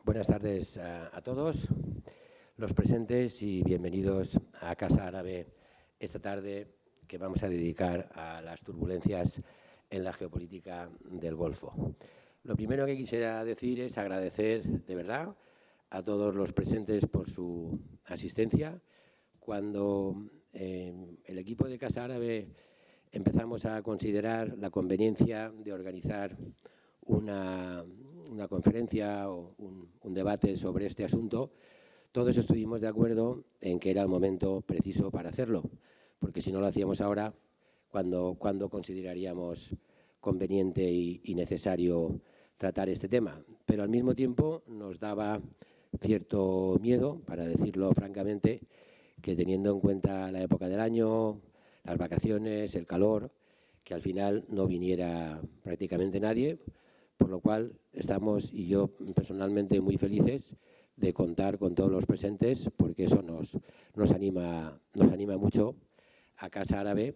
Buenas tardes a todos los presentes y bienvenidos a Casa Árabe esta tarde que vamos a dedicar a las turbulencias en la geopolítica del Golfo. Lo primero que quisiera decir es agradecer de verdad a todos los presentes por su asistencia. Cuando el equipo de Casa Árabe empezamos a considerar la conveniencia de organizar una conferencia o un debate sobre este asunto, todos estuvimos de acuerdo en que era el momento preciso para hacerlo, porque si no lo hacíamos ahora, ¿cuándo consideraríamos conveniente y necesario tratar este tema? Pero al mismo tiempo nos daba cierto miedo, para decirlo francamente, que teniendo en cuenta la época del año, las vacaciones, el calor, que al final no viniera prácticamente nadie, por lo cual estamos, y yo personalmente, muy felices de contar con todos los presentes, porque eso nos anima mucho a Casa Árabe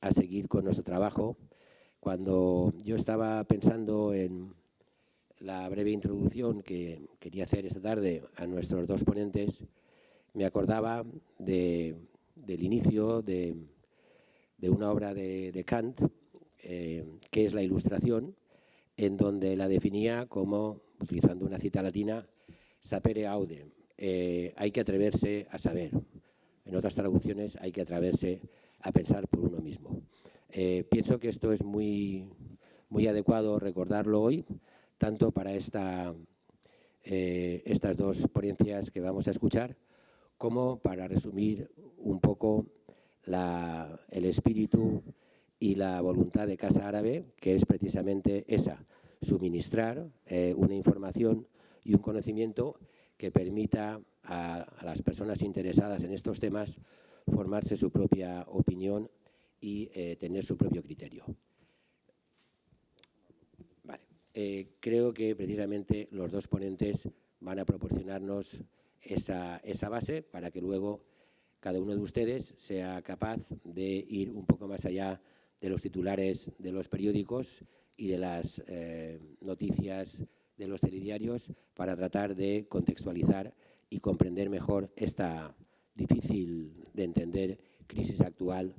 a seguir con nuestro trabajo. Cuando yo estaba pensando en la breve introducción que quería hacer esta tarde a nuestros dos ponentes, me acordaba del inicio de una obra de Kant, que es la Ilustración, en donde la definía como, utilizando una cita latina, sapere aude, hay que atreverse a saber. En otras traducciones, hay que atreverse a pensar por uno mismo. Pienso que esto es muy adecuado recordarlo hoy, tanto para estas dos ponencias que vamos a escuchar, como para resumir un poco el espíritu y la voluntad de Casa Árabe, que es precisamente esa, suministrar una información y un conocimiento que permita a las personas interesadas en estos temas formarse su propia opinión y tener su propio criterio. Vale. Creo que precisamente los dos ponentes van a proporcionarnos esa base para que luego cada uno de ustedes sea capaz de ir un poco más allá de los titulares de los periódicos y de las noticias de los telediarios para tratar de contextualizar y comprender mejor esta difícil de entender crisis actual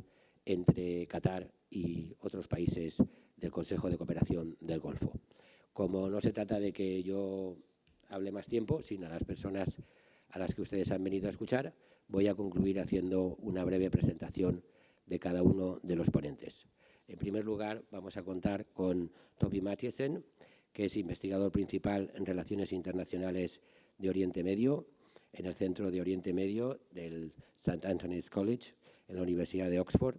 entre Qatar y otros países del Consejo de Cooperación del Golfo. Como no se trata de que yo hable más tiempo, sino a las personas a las que ustedes han venido a escuchar, voy a concluir haciendo una breve presentación de cada uno de los ponentes. En primer lugar, vamos a contar con Toby Mathiesen, que es investigador principal en Relaciones Internacionales de Oriente Medio, en el Centro de Oriente Medio del St. Anthony's College, en la Universidad de Oxford.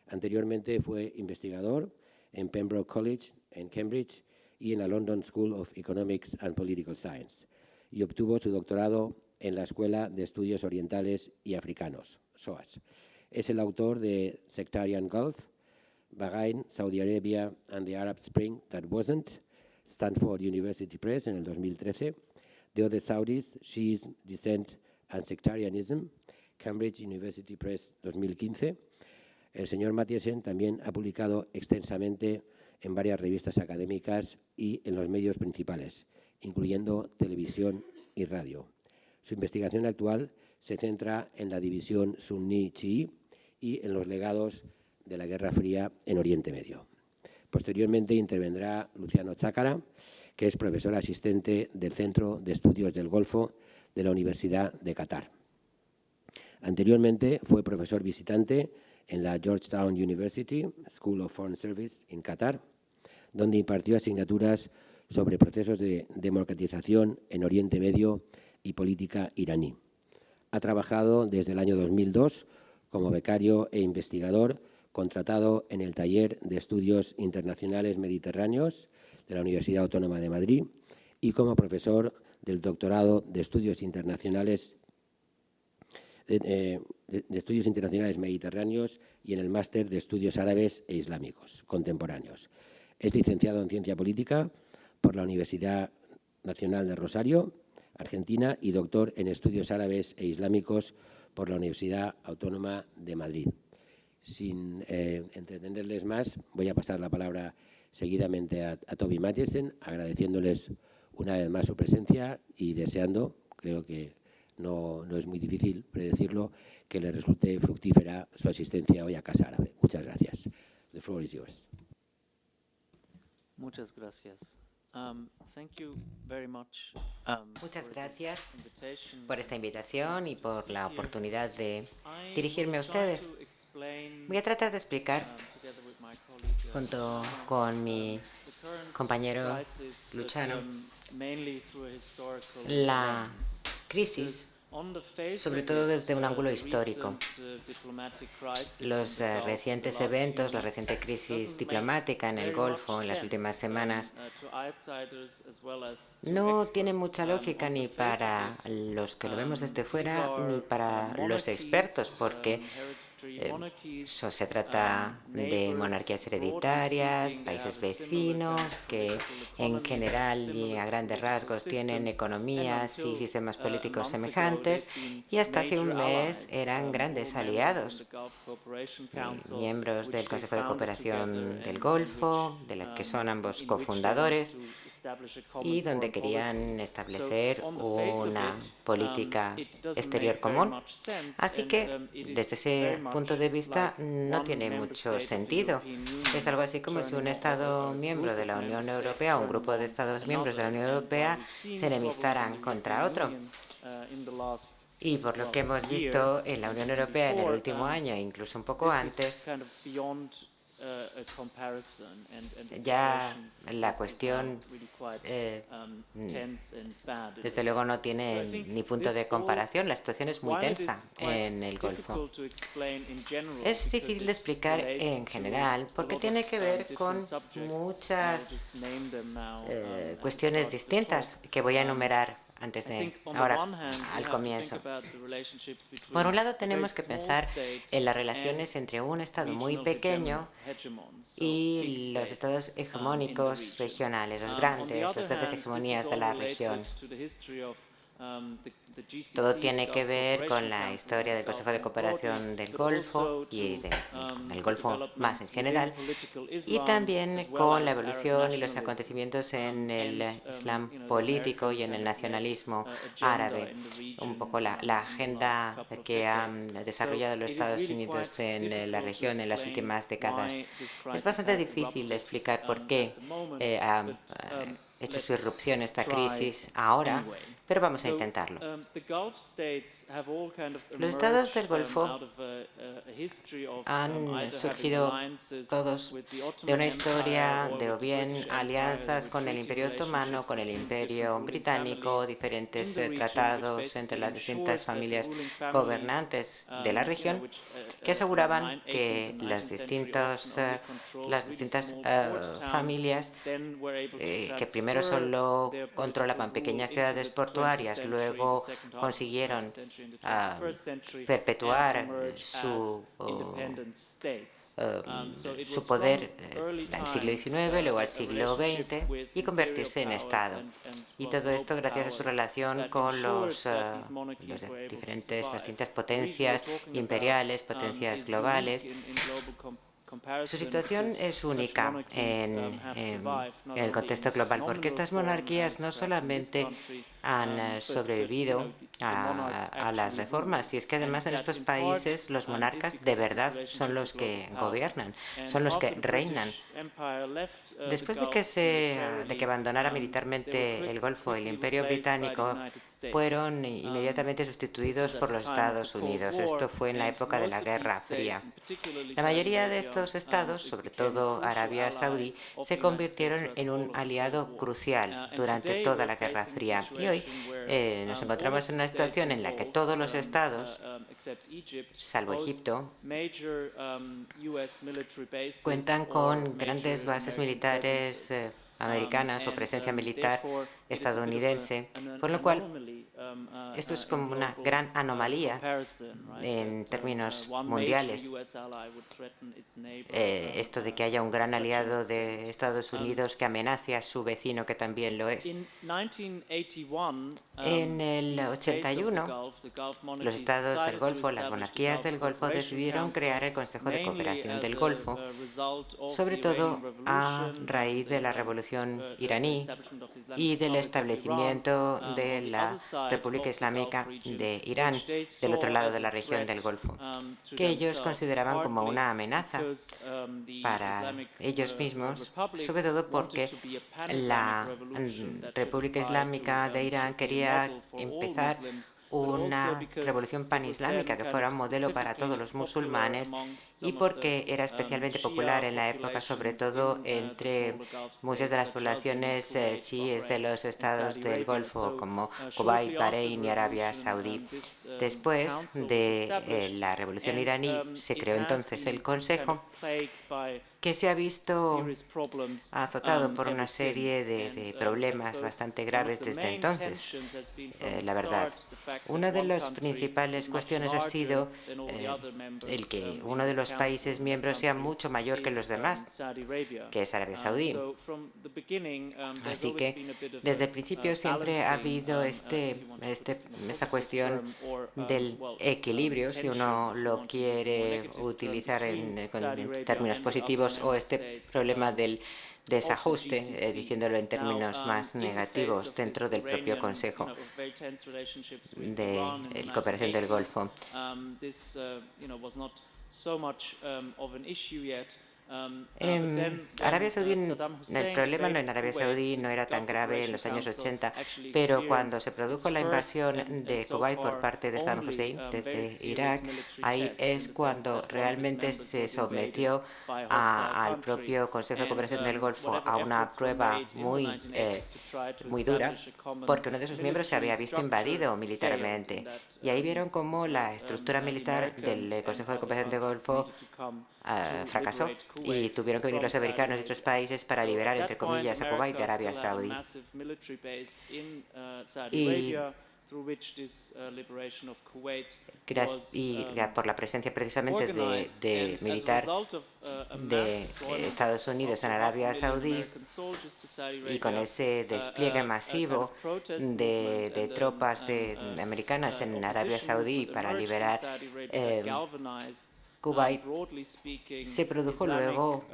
Anteriormente fue investigador en Pembroke College, en Cambridge, y en la London School of Economics and Political Science, y obtuvo su doctorado en la Escuela de Estudios Orientales y Africanos, SOAS. Es el autor de Sectarian Gulf, Bahrain, Saudi Arabia and the Arab Spring That Wasn't, Stanford University Press en el 2013, The Other Saudis, Shiism, Dissent and Sectarianism, Cambridge University Press 2015. El señor Mathiesen también ha publicado extensamente en varias revistas académicas y en los medios principales, incluyendo televisión y radio. Su investigación actual se centra en la división suní-chií y en los legados de la Guerra Fría en Oriente Medio. Posteriormente intervendrá Luciano Chácara, que es profesor asistente del Centro de Estudios del Golfo de la Universidad de Qatar. Anteriormente fue profesor visitante en la Georgetown University School of Foreign Service en Qatar, donde impartió asignaturas sobre procesos de democratización en Oriente Medio y política iraní. Ha trabajado desde el año 2002 como becario e investigador contratado en el Taller de Estudios Internacionales Mediterráneos de la Universidad Autónoma de Madrid y como profesor del Doctorado de Estudios Internacionales Mediterráneos y en el Máster de Estudios Árabes e Islámicos Contemporáneos. Es licenciado en Ciencia Política por la Universidad Nacional de Rosario, Argentina, y doctor en Estudios Árabes e Islámicos por la Universidad Autónoma de Madrid. Sin entretenerles más, voy a pasar la palabra seguidamente a Toby Mathiesen, agradeciéndoles una vez más su presencia y deseando, creo que no es muy difícil predecirlo, que le resulte fructífera su asistencia hoy a Casa Árabe. Muchas gracias. The floor is yours. Muchas gracias. Muchas gracias por esta invitación y por la oportunidad de dirigirme a ustedes. Voy a tratar de explicar, junto con mi compañero Luciano, la crisis, sobre todo desde un ángulo histórico. Los recientes eventos, la reciente crisis diplomática en el Golfo en las últimas semanas no tienen mucha lógica ni para los que lo vemos desde fuera ni para los expertos, porque se trata de monarquías hereditarias, países vecinos que en general y a grandes rasgos tienen economías y sistemas políticos semejantes y hasta hace un mes eran grandes aliados, miembros del Consejo de Cooperación del Golfo, de la que son ambos cofundadores, y donde querían establecer una política exterior común. Así que, desde ese punto de vista, no tiene mucho sentido. Es algo así como si un Estado miembro de la Unión Europea o un grupo de Estados miembros de la Unión Europea se enemistaran contra otro. Y por lo que hemos visto en la Unión Europea en el último año, incluso un poco antes, ya la cuestión desde luego no tiene ni punto de comparación. La situación es muy tensa en el Golfo. Es difícil de explicar en general porque tiene que ver con muchas cuestiones distintas que voy a enumerar ahora al comienzo. Por un lado, tenemos que pensar en las relaciones entre un Estado muy pequeño y los estados hegemónicos regionales, las grandes hegemonías de la región. Todo tiene que ver con la historia del Consejo de Cooperación del Golfo y del Golfo más en general, y también con la evolución y los acontecimientos en el Islam político y en el nacionalismo árabe, un poco la agenda que han desarrollado los Estados Unidos en la región en las últimas décadas. Es bastante difícil de explicar por qué ha hecho su irrupción esta crisis ahora, pero vamos a intentarlo. Los estados del Golfo han surgido todos de una historia de o bien alianzas con el Imperio Otomano, con el Imperio Británico, diferentes tratados entre las distintas familias gobernantes de la región que aseguraban que las distintas familias que primero solo controlaban pequeñas ciudades portuarias, luego consiguieron perpetuar su poder al siglo XIX, luego al siglo XX y convertirse en Estado. Y todo esto gracias a su relación con las distintas potencias imperiales, potencias globales. Su situación es única en el contexto global, porque estas monarquías no solamente han sobrevivido a las reformas, y es que además en estos países los monarcas de verdad son los que gobiernan, son los que reinan. Después de que abandonara militarmente el Golfo, el Imperio Británico fueron inmediatamente sustituidos por los Estados Unidos. Esto fue en la época de la Guerra Fría. La mayoría de estos estados, sobre todo Arabia Saudí, se convirtieron en un aliado crucial durante toda la Guerra Fría. Y hoy nos encontramos en una situación en la que todos los estados, salvo Egipto, cuentan con grandes bases militares americanas o presencia militar estadounidense, por lo cual esto es como una gran anomalía en términos mundiales. Esto de que haya un gran aliado de Estados Unidos que amenace a su vecino que también lo es. En el 81, los estados del Golfo, las monarquías del Golfo, decidieron crear el Consejo de Cooperación del Golfo, sobre todo a raíz de la revolución iraní y del establecimiento de la República Islámica de Irán, del otro lado de la región del Golfo, que ellos consideraban como una amenaza para ellos mismos, sobre todo porque la República Islámica de Irán quería empezar una revolución panislámica que fuera un modelo para todos los musulmanes y porque era especialmente popular en la época, sobre todo entre muchas de las poblaciones chiíes de los estados del Golfo, como Kuwait, Bahrein y Arabia Saudí. Después de la revolución iraní se creó entonces el Consejo, que se ha visto azotado por una serie de problemas bastante graves desde entonces. La verdad, una de las principales cuestiones ha sido el que uno de los países miembros sea mucho mayor que los demás, que es Arabia Saudí. Así que desde el principio siempre ha habido esta cuestión del equilibrio, si uno lo quiere utilizar en términos positivos, o este problema del desajuste, diciéndolo en términos más negativos, dentro del propio Consejo de Cooperación del Golfo. Arabia Saudí, el problema en Arabia Saudí no era tan grave en los años 80, pero cuando se produjo la invasión de Kuwait por parte de Saddam Hussein desde Irak, ahí es cuando realmente se sometió al propio Consejo de Cooperación del Golfo a una prueba muy dura, porque uno de sus miembros se había visto invadido militarmente. Y ahí vieron cómo la estructura militar del Consejo de Cooperación del Golfo fracasó y tuvieron que venir los americanos y otros países para liberar, entre comillas, a Kuwait de Arabia Saudí. Y por la presencia precisamente de militar de Estados Unidos en Arabia Saudí, y con ese despliegue masivo de tropas americanas en Arabia Saudí para liberar Kuwait, se produjo luego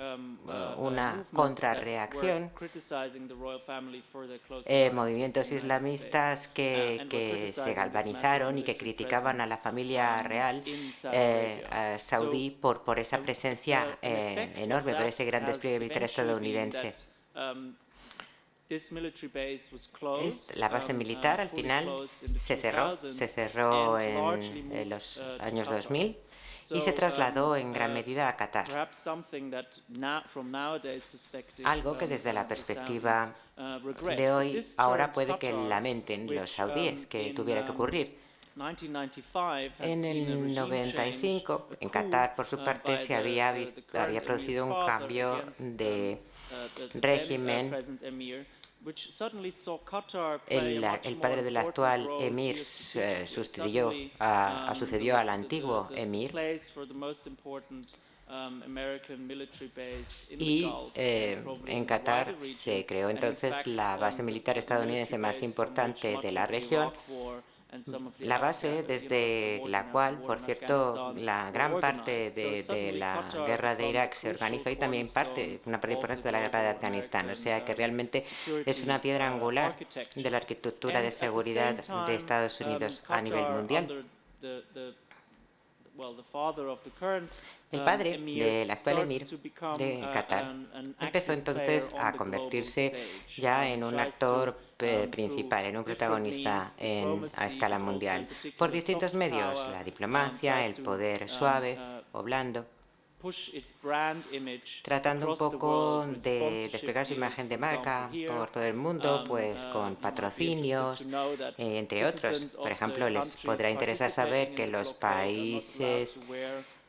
una contrarreacción, movimientos islamistas que se galvanizaron y que criticaban a la familia real saudí por esa presencia enorme, por ese gran despliegue militar estadounidense. La base militar al final se cerró en los años 2000 y se trasladó en gran medida a Qatar. Algo que desde la perspectiva de hoy ahora puede que lamenten los saudíes que tuviera que ocurrir. En el 95, en Qatar, por su parte, se había producido un cambio de régimen. El padre del actual emir sucedió al antiguo emir, y en Qatar se creó entonces la base militar estadounidense más importante de la región, la base desde la cual, por cierto, la gran parte de la guerra de Irak se organizó, y también una parte importante de la guerra de Afganistán. O sea que realmente es una piedra angular de la arquitectura de seguridad de Estados Unidos a nivel mundial. El padre del actual emir de Qatar empezó entonces a convertirse ya en un actor principal, en un protagonista a escala mundial, por distintos medios: la diplomacia, el poder suave o blando, tratando un poco de desplegar su imagen de marca por todo el mundo, pues con patrocinios, entre otros. Por ejemplo, les podrá interesar saber que los países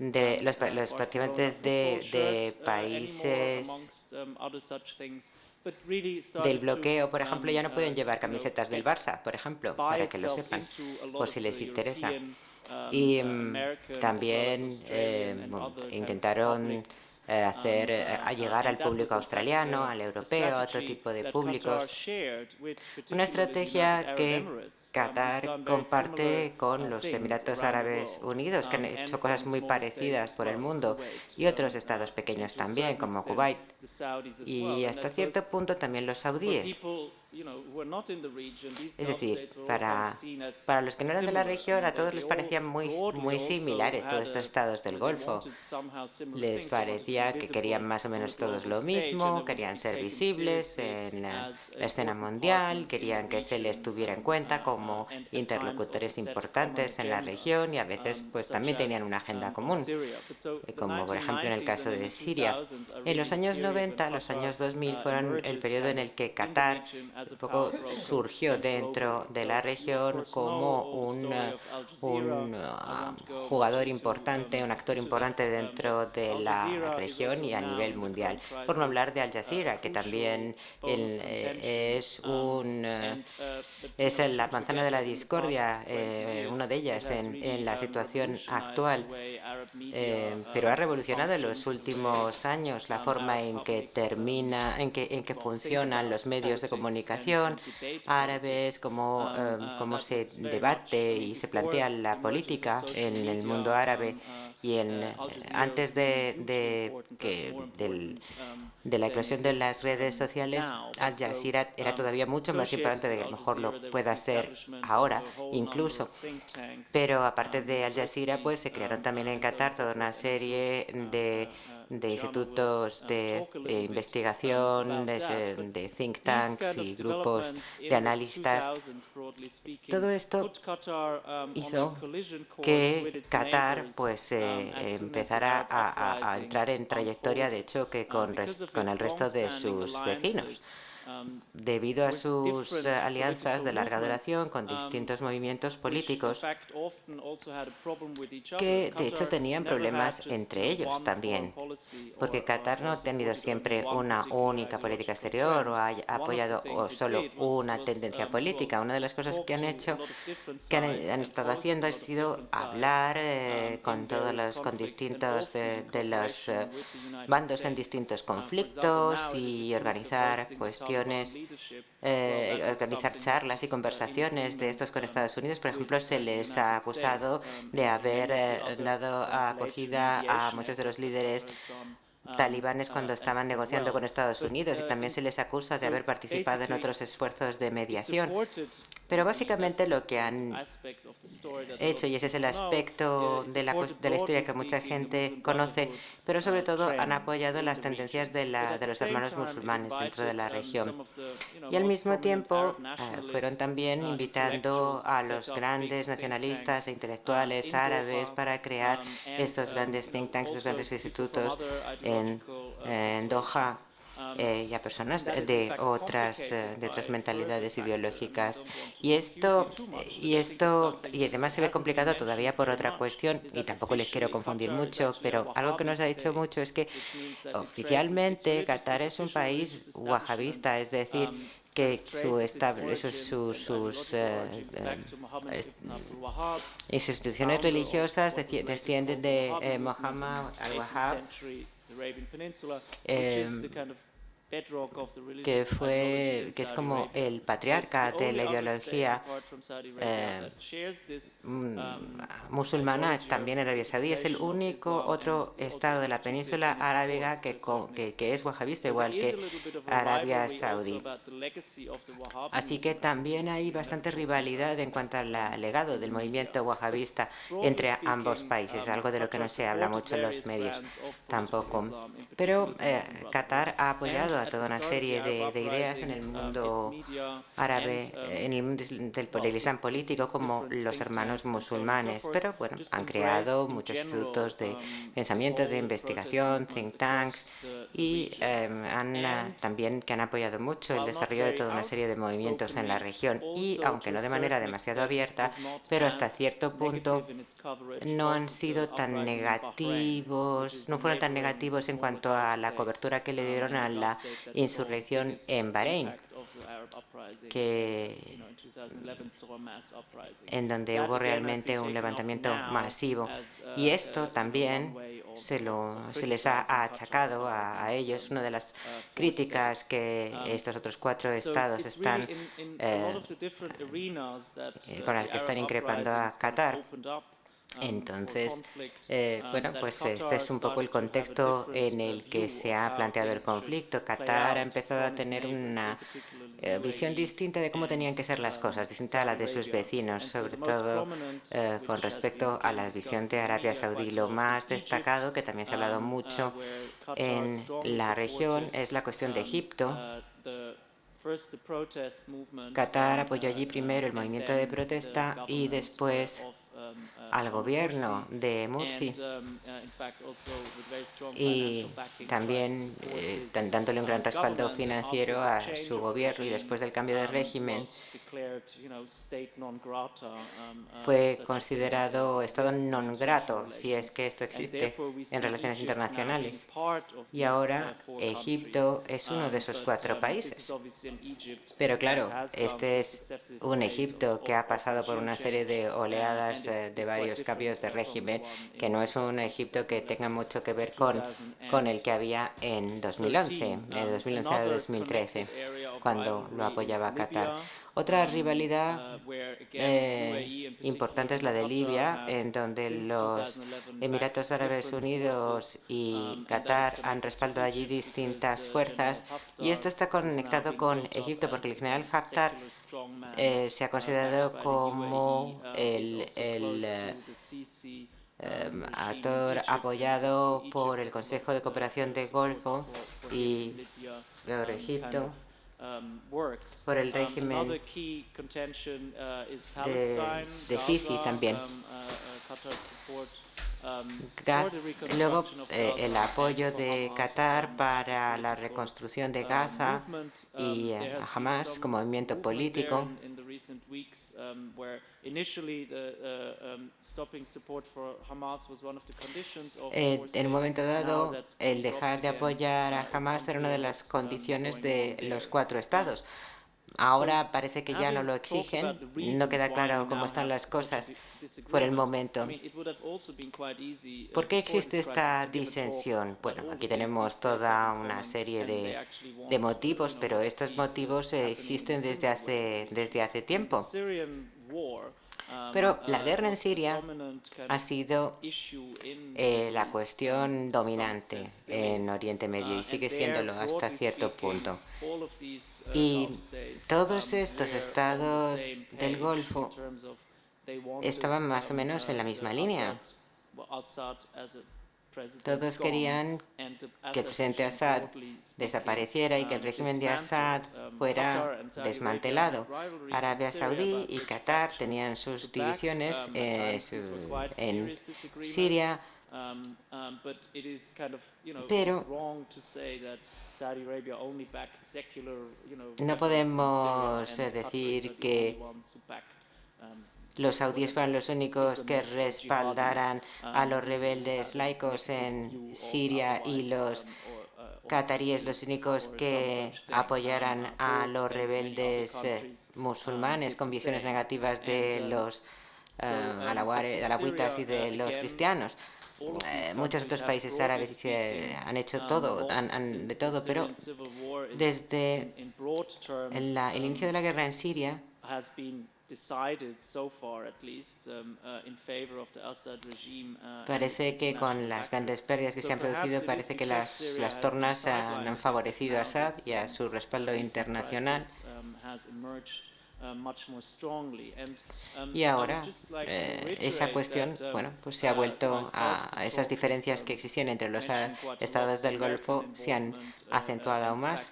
los participantes de países del bloqueo, por ejemplo, ya no pueden llevar camisetas del Barça, por ejemplo, para que lo sepan, por si les interesa. Y también intentaron llegar al público australiano, al europeo, a otro tipo de públicos. Una estrategia que Qatar comparte con los Emiratos Árabes Unidos, que han hecho cosas muy parecidas por el mundo, y otros estados pequeños también, como Kuwait, y hasta cierto punto también los saudíes. Es decir, para los que no eran de la región, a todos les parecían muy similares todos estos estados del Golfo. Les parecía que querían más o menos todos lo mismo, querían ser visibles en la escena mundial, querían que se les tuviera en cuenta como interlocutores importantes en la región y a veces pues también tenían una agenda común, como por ejemplo en el caso de Siria. En los años 90, los años 2000 fueron el periodo en el que Qatar un poco surgió dentro de la región como un jugador importante, un actor importante dentro de la región y a nivel mundial. Por no hablar de Al Jazeera, que también es la manzana de la discordia, una de ellas en la situación actual, pero ha revolucionado en los últimos años la forma en que funcionan los medios de comunicación árabes, cómo se debate y se plantea la política en el mundo árabe. Y antes de la eclosión de las redes sociales, Al Jazeera era todavía mucho más importante de que a lo mejor lo pueda ser ahora, incluso. Pero aparte de Al Jazeera, pues se crearon también en Qatar toda una serie de institutos de investigación, de think tanks y grupos de analistas. Todo esto hizo que Qatar pues empezara a entrar en trayectoria de choque con el resto de sus vecinos, debido a sus alianzas de larga duración con distintos movimientos políticos que de hecho tenían problemas entre ellos también, porque Qatar no ha tenido siempre una única política exterior o ha apoyado solo una tendencia política. Una de las cosas que han hecho, que han estado haciendo, ha sido hablar con distintos de los bandos en distintos conflictos y organizar cuestiones, organizar charlas y conversaciones de estos con Estados Unidos. Por ejemplo, se les ha acusado de haber dado acogida a muchos de los líderes talibanes cuando estaban negociando con Estados Unidos, y también se les acusa de haber participado en otros esfuerzos de mediación. Pero básicamente lo que han hecho, y ese es el aspecto de la historia que mucha gente conoce, pero sobre todo han apoyado las tendencias de los hermanos musulmanes dentro de la región. Y al mismo tiempo fueron también invitando a los grandes nacionalistas e intelectuales árabes para crear estos grandes think tanks, estos grandes institutos en Doha, y a personas de otras mentalidades ideológicas. Y además se ve complicado todavía por otra cuestión, y tampoco les quiero confundir mucho, pero algo que nos ha dicho mucho es que oficialmente Qatar es un país wahabista, es decir, que sus instituciones religiosas descienden de Muhammad al-Wahhab, que es como el patriarca de la ideología musulmana también en Arabia Saudí. Es el único otro estado de la península arábiga que es wahabista, igual que Arabia Saudí. Así que también hay bastante rivalidad en cuanto al legado del movimiento wahabista entre ambos países, algo de lo que no se habla mucho en los medios tampoco. Pero Qatar ha apoyado a toda una serie de ideas en el mundo árabe, en el mundo del Islam político, como los hermanos musulmanes. Pero bueno, han creado muchos institutos de pensamiento, de investigación, think tanks, y también que han apoyado mucho el desarrollo de toda una serie de movimientos en la región. Y aunque no de manera demasiado abierta, pero hasta cierto punto no han sido tan negativos, no fueron tan negativos en cuanto a la cobertura que le dieron a la insurrección en Bahrein, en donde hubo realmente un levantamiento masivo. Y esto también se les ha achacado a ellos. Una de las críticas que estos otros 4 estados están con las que están increpando a Qatar. Entonces, bueno, pues este es un poco el contexto en el que se ha planteado el conflicto. Qatar ha empezado a tener una visión distinta de cómo tenían que ser las cosas, distinta a la de sus vecinos, sobre todo con respecto a la visión de Arabia Saudí. Lo más destacado, que también se ha hablado mucho en la región, es la cuestión de Egipto. Qatar apoyó allí primero el movimiento de protesta y después al gobierno de Morsi, y también dándole un gran respaldo financiero a su gobierno, y después del cambio de régimen fue considerado estado non grato, si es que esto existe en relaciones internacionales. Y ahora Egipto es uno de esos 4 países. Pero claro, este es un Egipto que ha pasado por una serie de oleadas de varios cambios de régimen, que no es un Egipto que tenga mucho que ver con el que había en 2011, de 2011 a 2013, cuando lo apoyaba Qatar. Otra rivalidad importante es la de Libia, en donde los Emiratos Árabes Unidos y Qatar han respaldado allí distintas fuerzas, y esto está conectado con Egipto, porque el general Haftar se ha considerado como el actor apoyado por el Consejo de Cooperación del Golfo y por Egipto, por el régimen de Sisi también. Luego, el apoyo de Qatar para la reconstrucción de Gaza y Hamas como movimiento político. En un momento dado, el dejar de apoyar a Hamas era una de las condiciones de los 4 estados. Ahora parece que ya no lo exigen. No queda claro cómo están las cosas por el momento. ¿Por qué existe esta disensión? Bueno, aquí tenemos toda una serie de motivos, pero estos motivos existen desde hace tiempo. Pero la guerra en Siria ha sido la cuestión dominante en Oriente Medio, y sigue siéndolo hasta cierto punto. Y todos estos estados del Golfo estaban más o menos en la misma línea. Todos querían que el presidente Assad desapareciera y que el régimen de Assad fuera desmantelado. Arabia Saudí y Qatar tenían sus divisiones en Siria, pero no podemos decir que los saudíes fueron los únicos que respaldaran a los rebeldes laicos en Siria y los cataríes los únicos que apoyaran a los rebeldes musulmanes con visiones negativas de los alawitas y de los cristianos. Muchos otros países árabes han hecho todo, de todo, pero desde el inicio de la guerra en Siria parece que con las grandes pérdidas que se han producido, parece que las tornas han favorecido a Assad y a su respaldo internacional. Y ahora esa cuestión, bueno, pues se ha vuelto a esas diferencias que existían entre los estados del Golfo, se han acentuado aún más.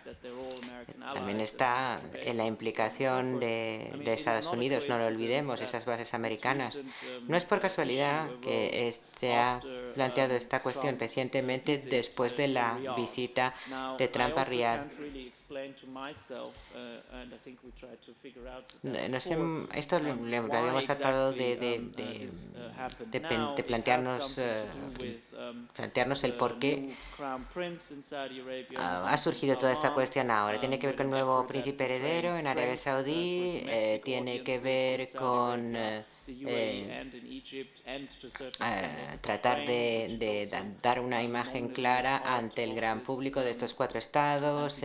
También está en la implicación de Estados Unidos, no lo olvidemos, esas bases americanas. No es por casualidad que se ha planteado esta cuestión recientemente después de la visita de Trump a Riad. Esto lo habíamos tratado de plantearnos el por qué ha surgido toda esta cuestión ahora. Tiene que ver con el nuevo príncipe heredero en Arabia Saudí, tiene que ver con tratar de dar una imagen clara ante el gran público de estos 4 estados.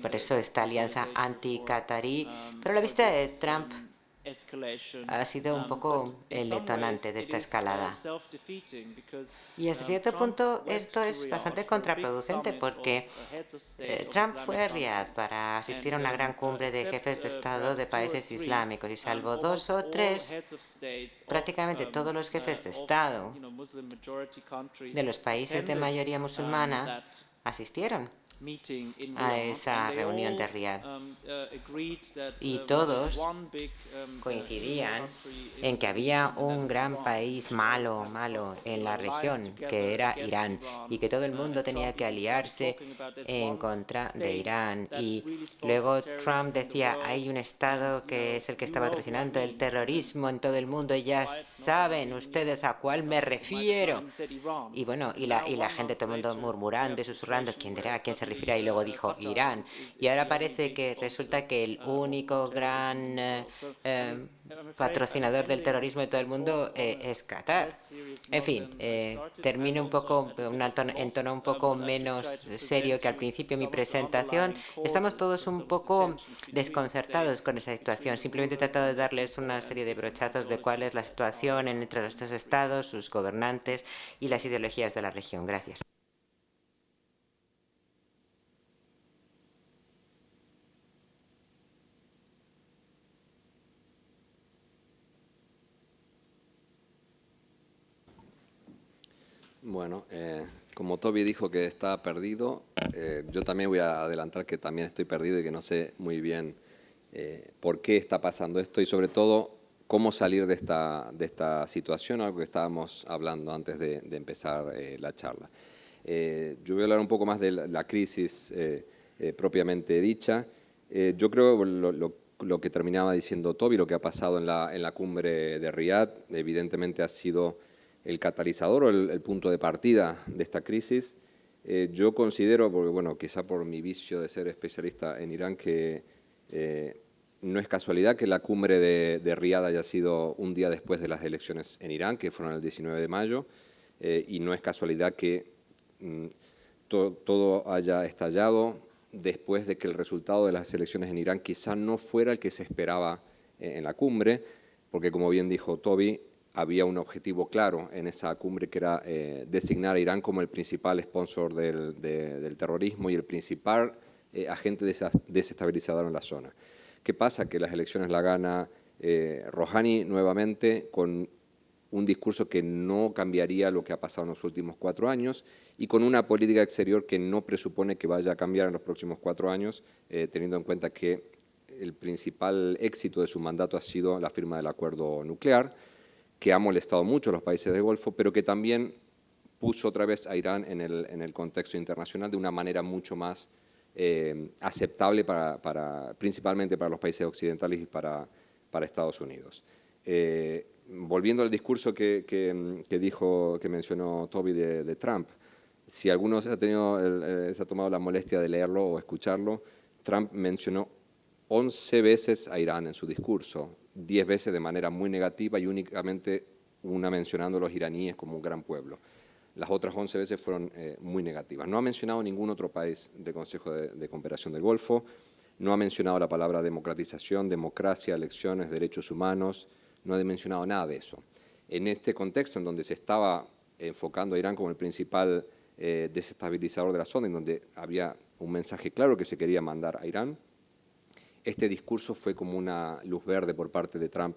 Por eso esta alianza anti-catarí. Pero la visita de Trump ha sido un poco el detonante de esta escalada. Y hasta cierto punto esto es bastante contraproducente porque Trump fue a Riad para asistir a una gran cumbre de jefes de Estado de países islámicos y salvo 2 o 3, prácticamente todos los jefes de Estado de los países de mayoría musulmana asistieron a esa reunión de Riad. Y todos coincidían en que había un gran país malo en la región, que era Irán, y que todo el mundo tenía que aliarse en contra de Irán. Y luego Trump decía, hay un Estado que es el que está patrocinando el terrorismo en todo el mundo, ya saben ustedes a cuál me refiero. Y bueno, y la gente, todo el mundo murmurando y susurrando, ¿quién dirá? ¿A quién se refiere? Y luego dijo Irán. Y ahora parece que resulta que el único gran patrocinador del terrorismo de todo el mundo es Qatar. En fin, termino un poco en tono un poco menos serio que al principio de mi presentación. Estamos todos un poco desconcertados con esa situación. Simplemente he tratado de darles una serie de brochazos de cuál es la situación entre los 2 estados, sus gobernantes y las ideologías de la región. Gracias. Bueno, como Toby dijo que está perdido, yo también voy a adelantar que también estoy perdido y que no sé muy bien por qué está pasando esto y sobre todo cómo salir de esta situación, algo que estábamos hablando antes de empezar la charla. Yo voy a hablar un poco más de la crisis propiamente dicha. Yo creo lo que terminaba diciendo Toby, lo que ha pasado en la cumbre de Riad, evidentemente ha sido el catalizador o el punto de partida de esta crisis. Yo considero, porque bueno, quizá por mi vicio de ser especialista en Irán, que no es casualidad que la cumbre de Riad haya sido un día después de las elecciones en Irán, que fueron el 19 de mayo, y no es casualidad que todo haya estallado después de que el resultado de las elecciones en Irán quizá no fuera el que se esperaba en la cumbre, porque como bien dijo Toby, había un objetivo claro en esa cumbre que era designar a Irán como el principal sponsor del terrorismo y el principal agente desestabilizador en la zona. ¿Qué pasa? Que las elecciones la gana Rouhani nuevamente con un discurso que no cambiaría lo que ha pasado en los últimos 4 años y con una política exterior que no presupone que vaya a cambiar en los próximos 4 años, teniendo en cuenta que el principal éxito de su mandato ha sido la firma del acuerdo nuclear, que ha molestado mucho a los países del Golfo, pero que también puso otra vez a Irán en el contexto internacional de una manera mucho más aceptable principalmente para los países occidentales y para Estados Unidos. Volviendo al discurso que mencionó Toby de Trump, si alguno se ha tomado la molestia de leerlo o escucharlo, Trump mencionó 11 veces a Irán en su discurso, 10 veces de manera muy negativa y únicamente una mencionando a los iraníes como un gran pueblo. Las otras 11 veces fueron muy negativas. No ha mencionado ningún otro país del Consejo de Cooperación del Golfo, no ha mencionado la palabra democratización, democracia, elecciones, derechos humanos, no ha mencionado nada de eso. En este contexto en donde se estaba enfocando a Irán como el principal desestabilizador de la zona, en donde había un mensaje claro que se quería mandar a Irán, este discurso fue como una luz verde por parte de Trump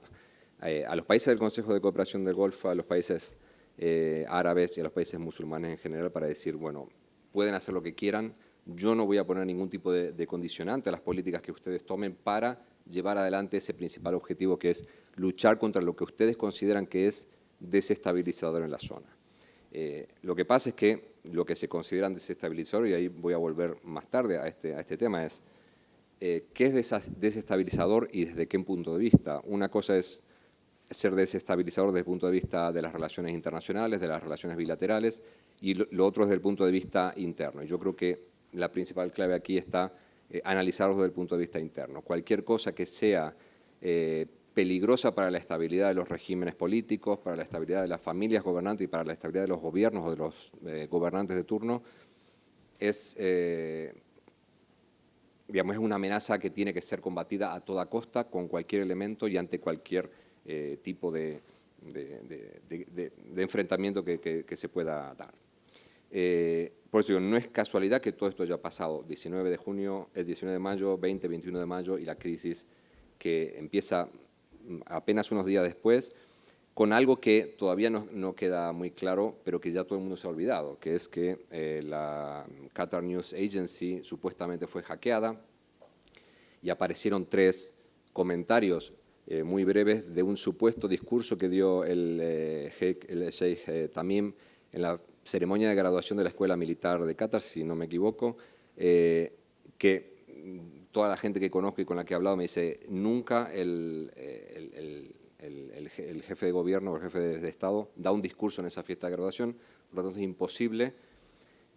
a los países del Consejo de Cooperación del Golfo, a los países árabes y a los países musulmanes en general para decir, bueno, pueden hacer lo que quieran, yo no voy a poner ningún tipo de condicionante a las políticas que ustedes tomen para llevar adelante ese principal objetivo, que es luchar contra lo que ustedes consideran que es desestabilizador en la zona. Lo que pasa es que lo que se considera desestabilizador, y ahí voy a volver más tarde a este tema, es qué es desestabilizador y desde qué punto de vista. Una cosa es ser desestabilizador desde el punto de vista de las relaciones internacionales, de las relaciones bilaterales, y lo otro desde el punto de vista interno. Y yo creo que la principal clave aquí está analizarlo desde el punto de vista interno. Cualquier cosa que sea peligrosa para la estabilidad de los regímenes políticos, para la estabilidad de las familias gobernantes y para la estabilidad de los gobiernos o de los gobernantes de turno, es, digamos, es una amenaza que tiene que ser combatida a toda costa, con cualquier elemento y ante cualquier tipo de enfrentamiento que se pueda dar. Por eso digo, no es casualidad que todo esto haya pasado 19 de junio, el 19 de mayo, 20, 21 de mayo y la crisis que empieza apenas unos días después, con algo que todavía no queda muy claro, pero que ya todo el mundo se ha olvidado, que es que la Qatar News Agency supuestamente fue hackeada y aparecieron 3 comentarios muy breves de un supuesto discurso que dio el Sheikh Tamim en la ceremonia de graduación de la Escuela Militar de Qatar, si no me equivoco, que toda la gente que conozco y con la que he hablado me dice, nunca el jefe de gobierno o el jefe de Estado da un discurso en esa fiesta de graduación, por lo tanto es imposible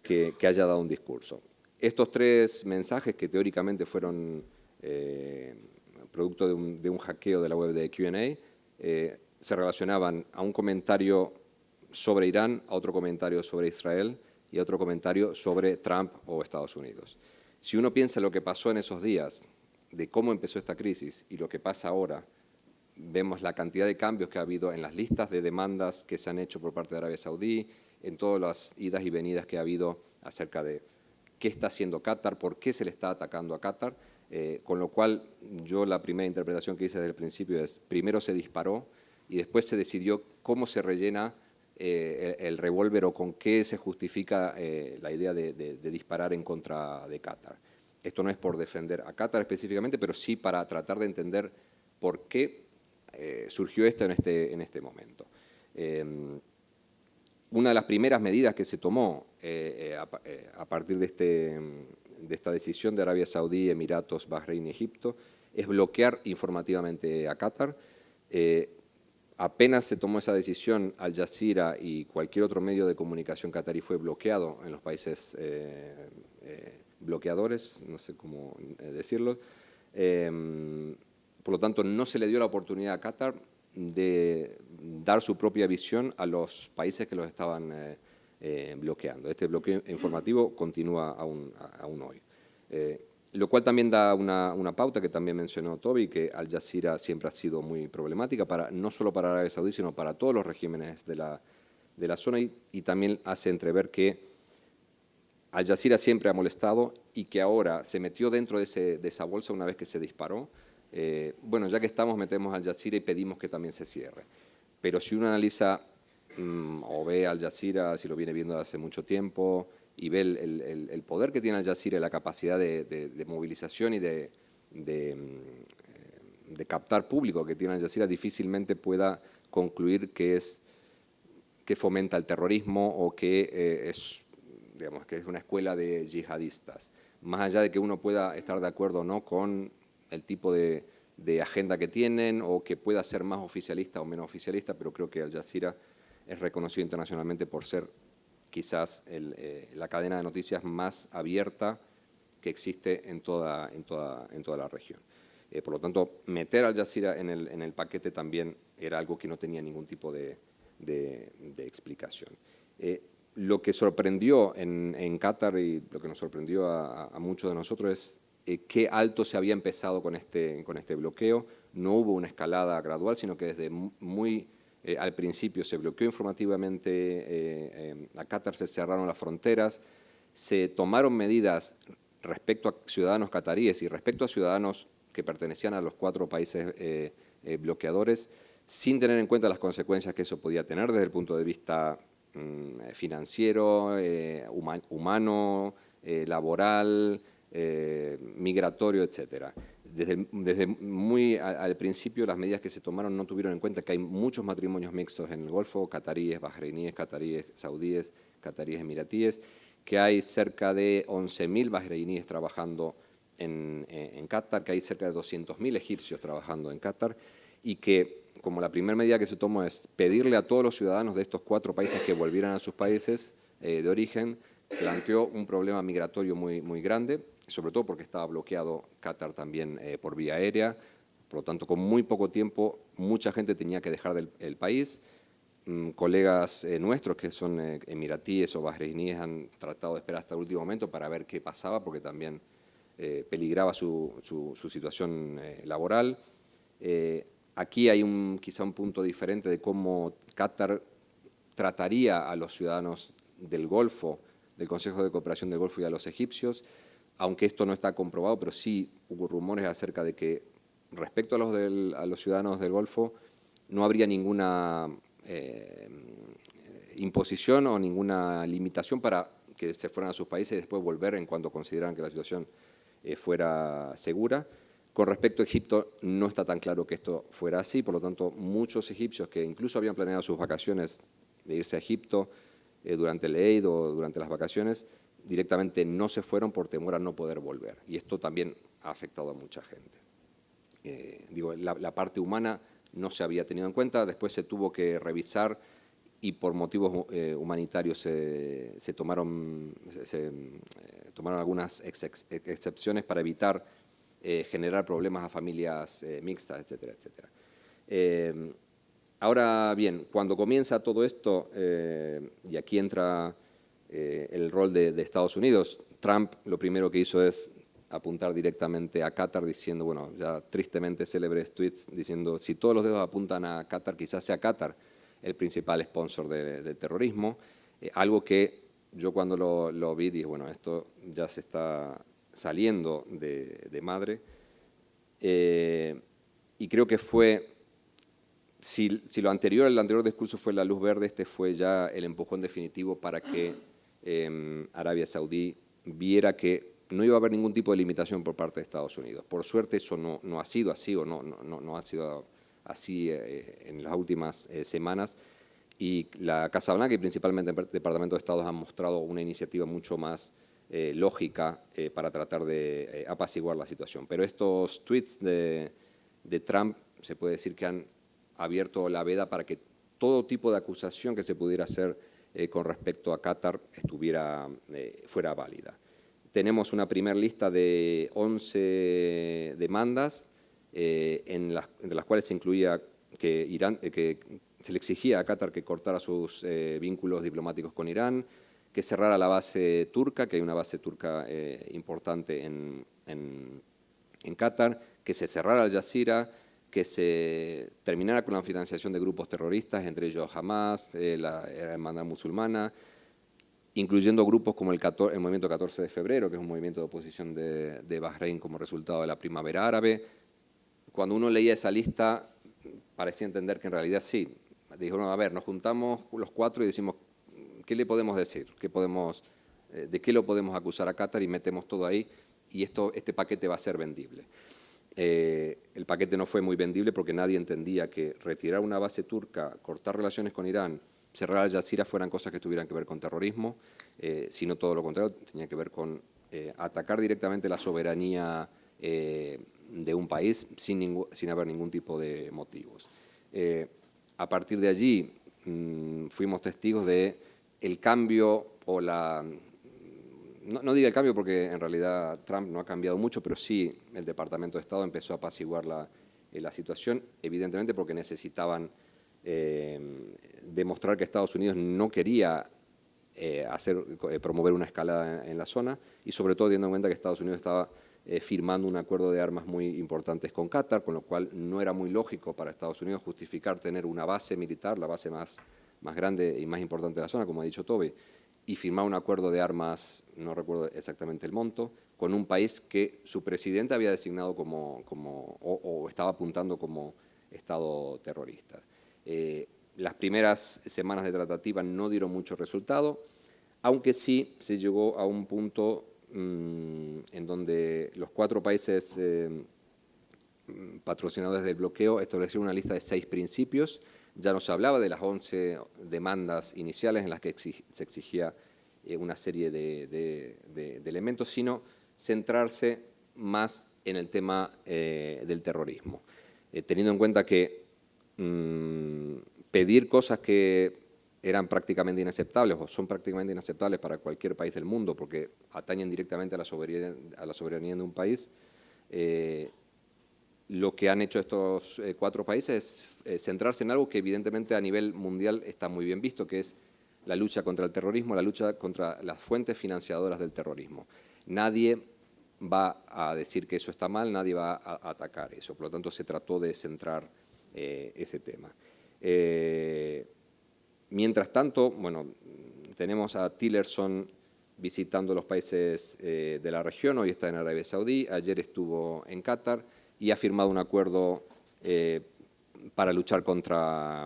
que haya dado un discurso. Estos 3 mensajes que teóricamente fueron producto de un hackeo de la web de Q&A, se relacionaban a un comentario sobre Irán, a otro comentario sobre Israel y a otro comentario sobre Trump o Estados Unidos. Si uno piensa en lo que pasó en esos días, de cómo empezó esta crisis y lo que pasa ahora, vemos la cantidad de cambios que ha habido en las listas de demandas que se han hecho por parte de Arabia Saudí, en todas las idas y venidas que ha habido acerca de qué está haciendo Qatar, por qué se le está atacando a Qatar, con lo cual yo la primera interpretación que hice desde el principio es, primero se disparó y después se decidió cómo se rellena el revólver o con qué se justifica la idea de disparar en contra de Qatar. Esto no es por defender a Qatar específicamente, pero sí para tratar de entender por qué surgió esto en este momento. Una de las primeras medidas que se tomó a partir de esta decisión de Arabia Saudí, Emiratos, Bahrein y Egipto es bloquear informativamente a Qatar. Apenas se tomó esa decisión, Al Jazeera y cualquier otro medio de comunicación qatarí fue bloqueado en los países bloqueadores, no sé cómo decirlo. Por lo tanto, no se le dio la oportunidad a Qatar de dar su propia visión a los países que los estaban bloqueando. Este bloqueo informativo continúa aún hoy. Lo cual también da una pauta que también mencionó Toby, que Al Jazeera siempre ha sido muy problemática, no solo para Arabia Saudí, sino para todos los regímenes de la zona, y también hace entrever que Al Jazeera siempre ha molestado y que ahora se metió dentro de esa bolsa una vez que se disparó. Bueno, ya que estamos, metemos Al Jazeera y pedimos que también se cierre. Pero si uno analiza o ve Al Jazeera, si lo viene viendo hace mucho tiempo, y ve el poder que tiene Al Jazeera, la capacidad de movilización y de captar público que tiene Al Jazeera, difícilmente pueda concluir que fomenta el terrorismo o que es una escuela de yihadistas. Más allá de que uno pueda estar de acuerdo o no con el tipo de agenda que tienen o que pueda ser más oficialista o menos oficialista, pero creo que Al Jazeera es reconocido internacionalmente por ser quizás la cadena de noticias más abierta que existe en toda la región. Por lo tanto, meter Al Jazeera en el paquete también era algo que no tenía ningún tipo de explicación. Lo que sorprendió en Qatar y lo que nos sorprendió a muchos de nosotros es qué alto se había empezado con este bloqueo. No hubo una escalada gradual, sino que desde muy al principio se bloqueó informativamente a Qatar, se cerraron las fronteras, se tomaron medidas respecto a ciudadanos cataríes y respecto a ciudadanos que pertenecían a los 4 países bloqueadores, sin tener en cuenta las consecuencias que eso podía tener desde el punto de vista financiero, humano, laboral, migratorio, etcétera. Desde muy al principio las medidas que se tomaron no tuvieron en cuenta que hay muchos matrimonios mixtos en el Golfo, cataríes, bahreiníes, cataríes saudíes, cataríes emiratíes, que hay cerca de 11.000 bahreiníes trabajando en Qatar, que hay cerca de 200.000 egipcios trabajando en Qatar y que como la primera medida que se tomó es pedirle a todos los ciudadanos de estos 4 países que volvieran a sus países de origen, planteó un problema migratorio muy grande, sobre todo porque estaba bloqueado Qatar también por vía aérea, por lo tanto, con muy poco tiempo, mucha gente tenía que dejar el país. Colegas nuestros que son emiratíes o bahreiníes han tratado de esperar hasta el último momento para ver qué pasaba, porque también peligraba su situación laboral. Aquí hay quizá un punto diferente de cómo Qatar trataría a los ciudadanos del Golfo, del Consejo de Cooperación del Golfo y a los egipcios, aunque esto no está comprobado, pero sí hubo rumores acerca de que respecto a los ciudadanos del Golfo no habría ninguna imposición o ninguna limitación para que se fueran a sus países y después volver en cuanto consideraran que la situación fuera segura. Con respecto a Egipto, no está tan claro que esto fuera así, por lo tanto, muchos egipcios que incluso habían planeado sus vacaciones de irse a Egipto durante el Eid o durante las vacaciones, directamente no se fueron por temor a no poder volver. Y esto también ha afectado a mucha gente. La parte humana no se había tenido en cuenta, después se tuvo que revisar y por motivos humanitarios se tomaron algunas excepciones para evitar generar problemas a familias mixtas, etcétera, etcétera. Ahora bien, cuando comienza todo esto, y aquí entra el rol de Estados Unidos, Trump lo primero que hizo es apuntar directamente a Qatar diciendo, bueno, ya tristemente célebres tweets diciendo, si todos los dedos apuntan a Qatar, quizás sea Qatar el principal sponsor del terrorismo, algo que yo cuando lo vi dije, bueno, esto ya se está saliendo de madre, y creo que fue, si el anterior discurso fue la luz verde, este fue ya el empujón definitivo para que Arabia Saudí viera que no iba a haber ningún tipo de limitación por parte de Estados Unidos. Por suerte eso no ha sido así, o no ha sido así en las últimas semanas, y la Casa Blanca y principalmente el Departamento de Estado han mostrado una iniciativa mucho más lógica para tratar de apaciguar la situación. Pero estos tweets de Trump se puede decir que han abierto la veda para que todo tipo de acusación que se pudiera hacer con respecto a Qatar fuera válida. Tenemos una primera lista de 11 demandas, entre las cuales se incluía que se le exigía a Qatar que cortara sus vínculos diplomáticos con Irán, que cerrara la base turca, que hay una base turca importante en Qatar, que se cerrara Al Jazeera, que se terminara con la financiación de grupos terroristas, entre ellos Hamas, la Hermandad Musulmana, incluyendo grupos como el movimiento 14 de febrero, que es un movimiento de oposición de Bahrein como resultado de la primavera árabe. Cuando uno leía esa lista, parecía entender que en realidad sí. Dijeron, a ver, nos juntamos los 4 y decimos, ¿qué le podemos decir? ¿De qué lo podemos acusar a Qatar? Y metemos todo ahí, y este paquete va a ser vendible. El paquete no fue muy vendible porque nadie entendía que retirar una base turca, cortar relaciones con Irán, cerrar Al Jazeera fueran cosas que tuvieran que ver con terrorismo, sino todo lo contrario, tenía que ver con atacar directamente la soberanía de un país sin haber ningún tipo de motivos. A partir de allí fuimos testigos de el cambio o no diga el cambio porque en realidad Trump no ha cambiado mucho, pero sí el Departamento de Estado empezó a apaciguar la situación, evidentemente porque necesitaban demostrar que Estados Unidos no quería promover una escalada en la zona, y sobre todo teniendo en cuenta que Estados Unidos estaba firmando un acuerdo de armas muy importantes con Qatar, con lo cual no era muy lógico para Estados Unidos justificar tener una base militar, la base más grande y más importante de la zona, como ha dicho Toby, y firmar un acuerdo de armas, no recuerdo exactamente el monto, con un país que su presidente había designado o estaba apuntando como Estado terrorista. Las primeras semanas de tratativa no dieron mucho resultado, aunque sí se llegó a un punto en donde los 4 países patrocinadores del bloqueo establecieron una lista de 6 principios. Ya no se hablaba de las 11 demandas iniciales en las que se exigía una serie de elementos, sino centrarse más en el tema del terrorismo, teniendo en cuenta que pedir cosas que eran prácticamente inaceptables o son prácticamente inaceptables para cualquier país del mundo porque atañen directamente a la soberanía de un país, lo que han hecho estos 4 países es centrarse en algo que evidentemente a nivel mundial está muy bien visto, que es la lucha contra el terrorismo, la lucha contra las fuentes financiadoras del terrorismo. Nadie va a decir que eso está mal, nadie va a atacar eso. Por lo tanto, se trató de centrar ese tema. Mientras tanto, bueno, tenemos a Tillerson visitando los países de la región, hoy está en Arabia Saudí, ayer estuvo en Qatar y ha firmado un acuerdo para luchar contra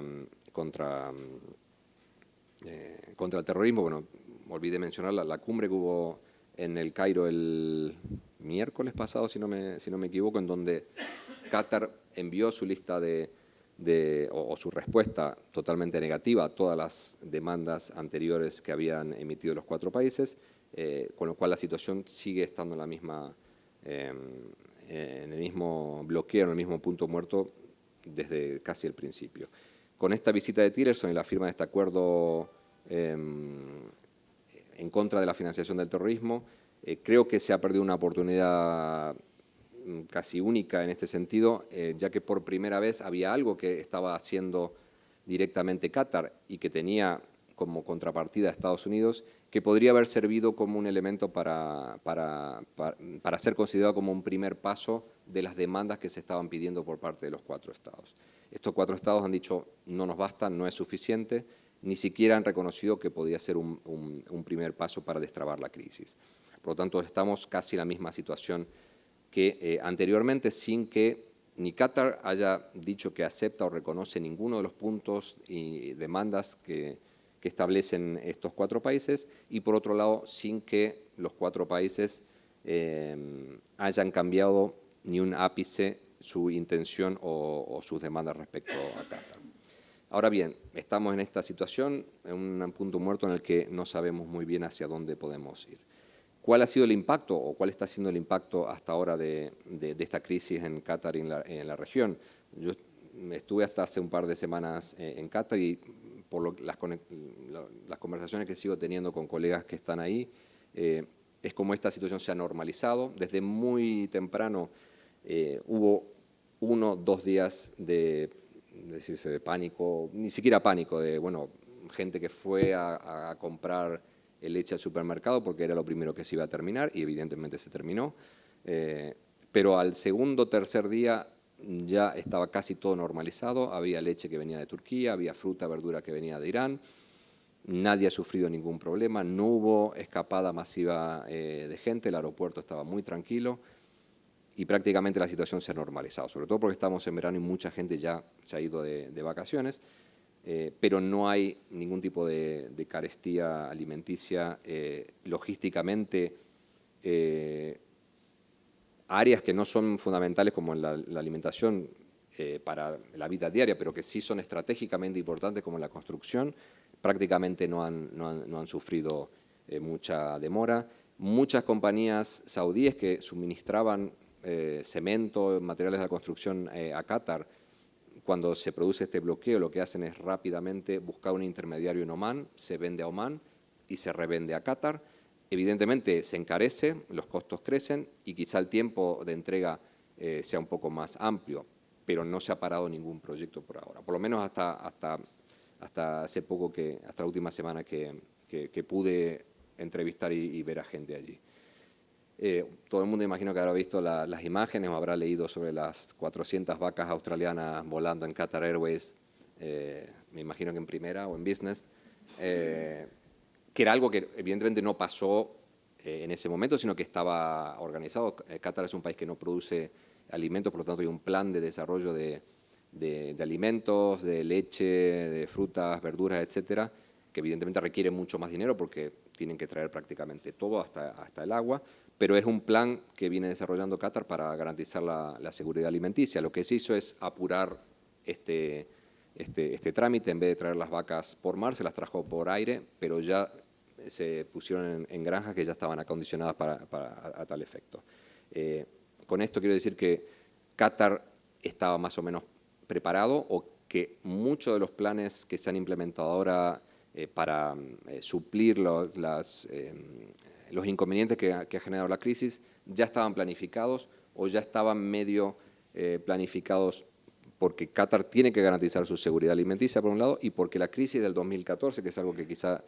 el terrorismo. Bueno, olvidé mencionar la cumbre que hubo en el Cairo el miércoles pasado, si no me equivoco, en donde Qatar envió su lista o su respuesta totalmente negativa a todas las demandas anteriores que habían emitido los 4 países, con lo cual la situación sigue estando en la misma, en el mismo bloqueo, en el mismo punto muerto desde casi el principio. Con esta visita de Tillerson y la firma de este acuerdo en contra de la financiación del terrorismo, creo que se ha perdido una oportunidad casi única en este sentido, ya que por primera vez había algo que estaba haciendo directamente Qatar y que tenía como contrapartida a Estados Unidos, que podría haber servido como un elemento para ser considerado como un primer paso de las demandas que se estaban pidiendo por parte de los 4 estados. Estos 4 estados han dicho, no nos basta, no es suficiente, ni siquiera han reconocido que podía ser un primer paso para destrabar la crisis. Por lo tanto, estamos casi en la misma situación que anteriormente, sin que ni Qatar haya dicho que acepta o reconoce ninguno de los puntos y demandas que establecen estos 4 países, y por otro lado, sin que los 4 países hayan cambiado ni un ápice su intención o sus demandas respecto a Qatar. Ahora bien, estamos en esta situación, en un punto muerto en el que no sabemos muy bien hacia dónde podemos ir. ¿Cuál ha sido el impacto o cuál está siendo el impacto hasta ahora de esta crisis en Qatar y en la región? Yo estuve hasta hace un par de semanas en Qatar y por las conversaciones que sigo teniendo con colegas que están ahí, es como esta situación se ha normalizado. Desde muy temprano hubo 1 o 2 días de pánico, ni siquiera pánico, de gente que fue a comprar leche al supermercado porque era lo primero que se iba a terminar y evidentemente se terminó. Pero al segundo o tercer día ya estaba casi todo normalizado, había leche que venía de Turquía, había fruta, verdura que venía de Irán, nadie ha sufrido ningún problema, no hubo escapada masiva de gente, el aeropuerto estaba muy tranquilo y prácticamente la situación se ha normalizado, sobre todo porque estamos en verano y mucha gente ya se ha ido de vacaciones, pero no hay ningún tipo de carestía alimenticia, logísticamente, áreas que no son fundamentales como la alimentación para la vida diaria, pero que sí son estratégicamente importantes como la construcción, prácticamente no han sufrido mucha demora. Muchas compañías saudíes que suministraban cemento, materiales de la construcción a Qatar, cuando se produce este bloqueo, lo que hacen es rápidamente buscar un intermediario en Omán, se vende a Omán y se revende a Qatar. Evidentemente se encarece, los costos crecen y quizá el tiempo de entrega sea un poco más amplio, pero no se ha parado ningún proyecto por ahora. Por lo menos hasta hace poco, hasta la última semana que pude entrevistar y ver a gente allí. Todo el mundo imagino que habrá visto las imágenes o habrá leído sobre las 400 vacas australianas volando en Qatar Airways, me imagino que en primera o en business, que era algo que evidentemente no pasó en ese momento, sino que estaba organizado. Qatar es un país que no produce alimentos, por lo tanto hay un plan de desarrollo de de alimentos, de leche, de frutas, verduras, etcétera, que evidentemente requiere mucho más dinero porque tienen que traer prácticamente todo, hasta el agua, pero es un plan que viene desarrollando Qatar para garantizar la seguridad alimenticia. Lo que se hizo es apurar este trámite. En vez de traer las vacas por mar, se las trajo por aire, pero ya se pusieron en granjas que ya estaban acondicionadas a tal efecto. Con esto quiero decir que Qatar estaba más o menos preparado, o que muchos de los planes que se han implementado ahora para suplir los inconvenientes que ha generado la crisis ya estaban planificados o ya estaban medio planificados, porque Qatar tiene que garantizar su seguridad alimenticia, por un lado, y porque la crisis del 2014, que es algo que quizá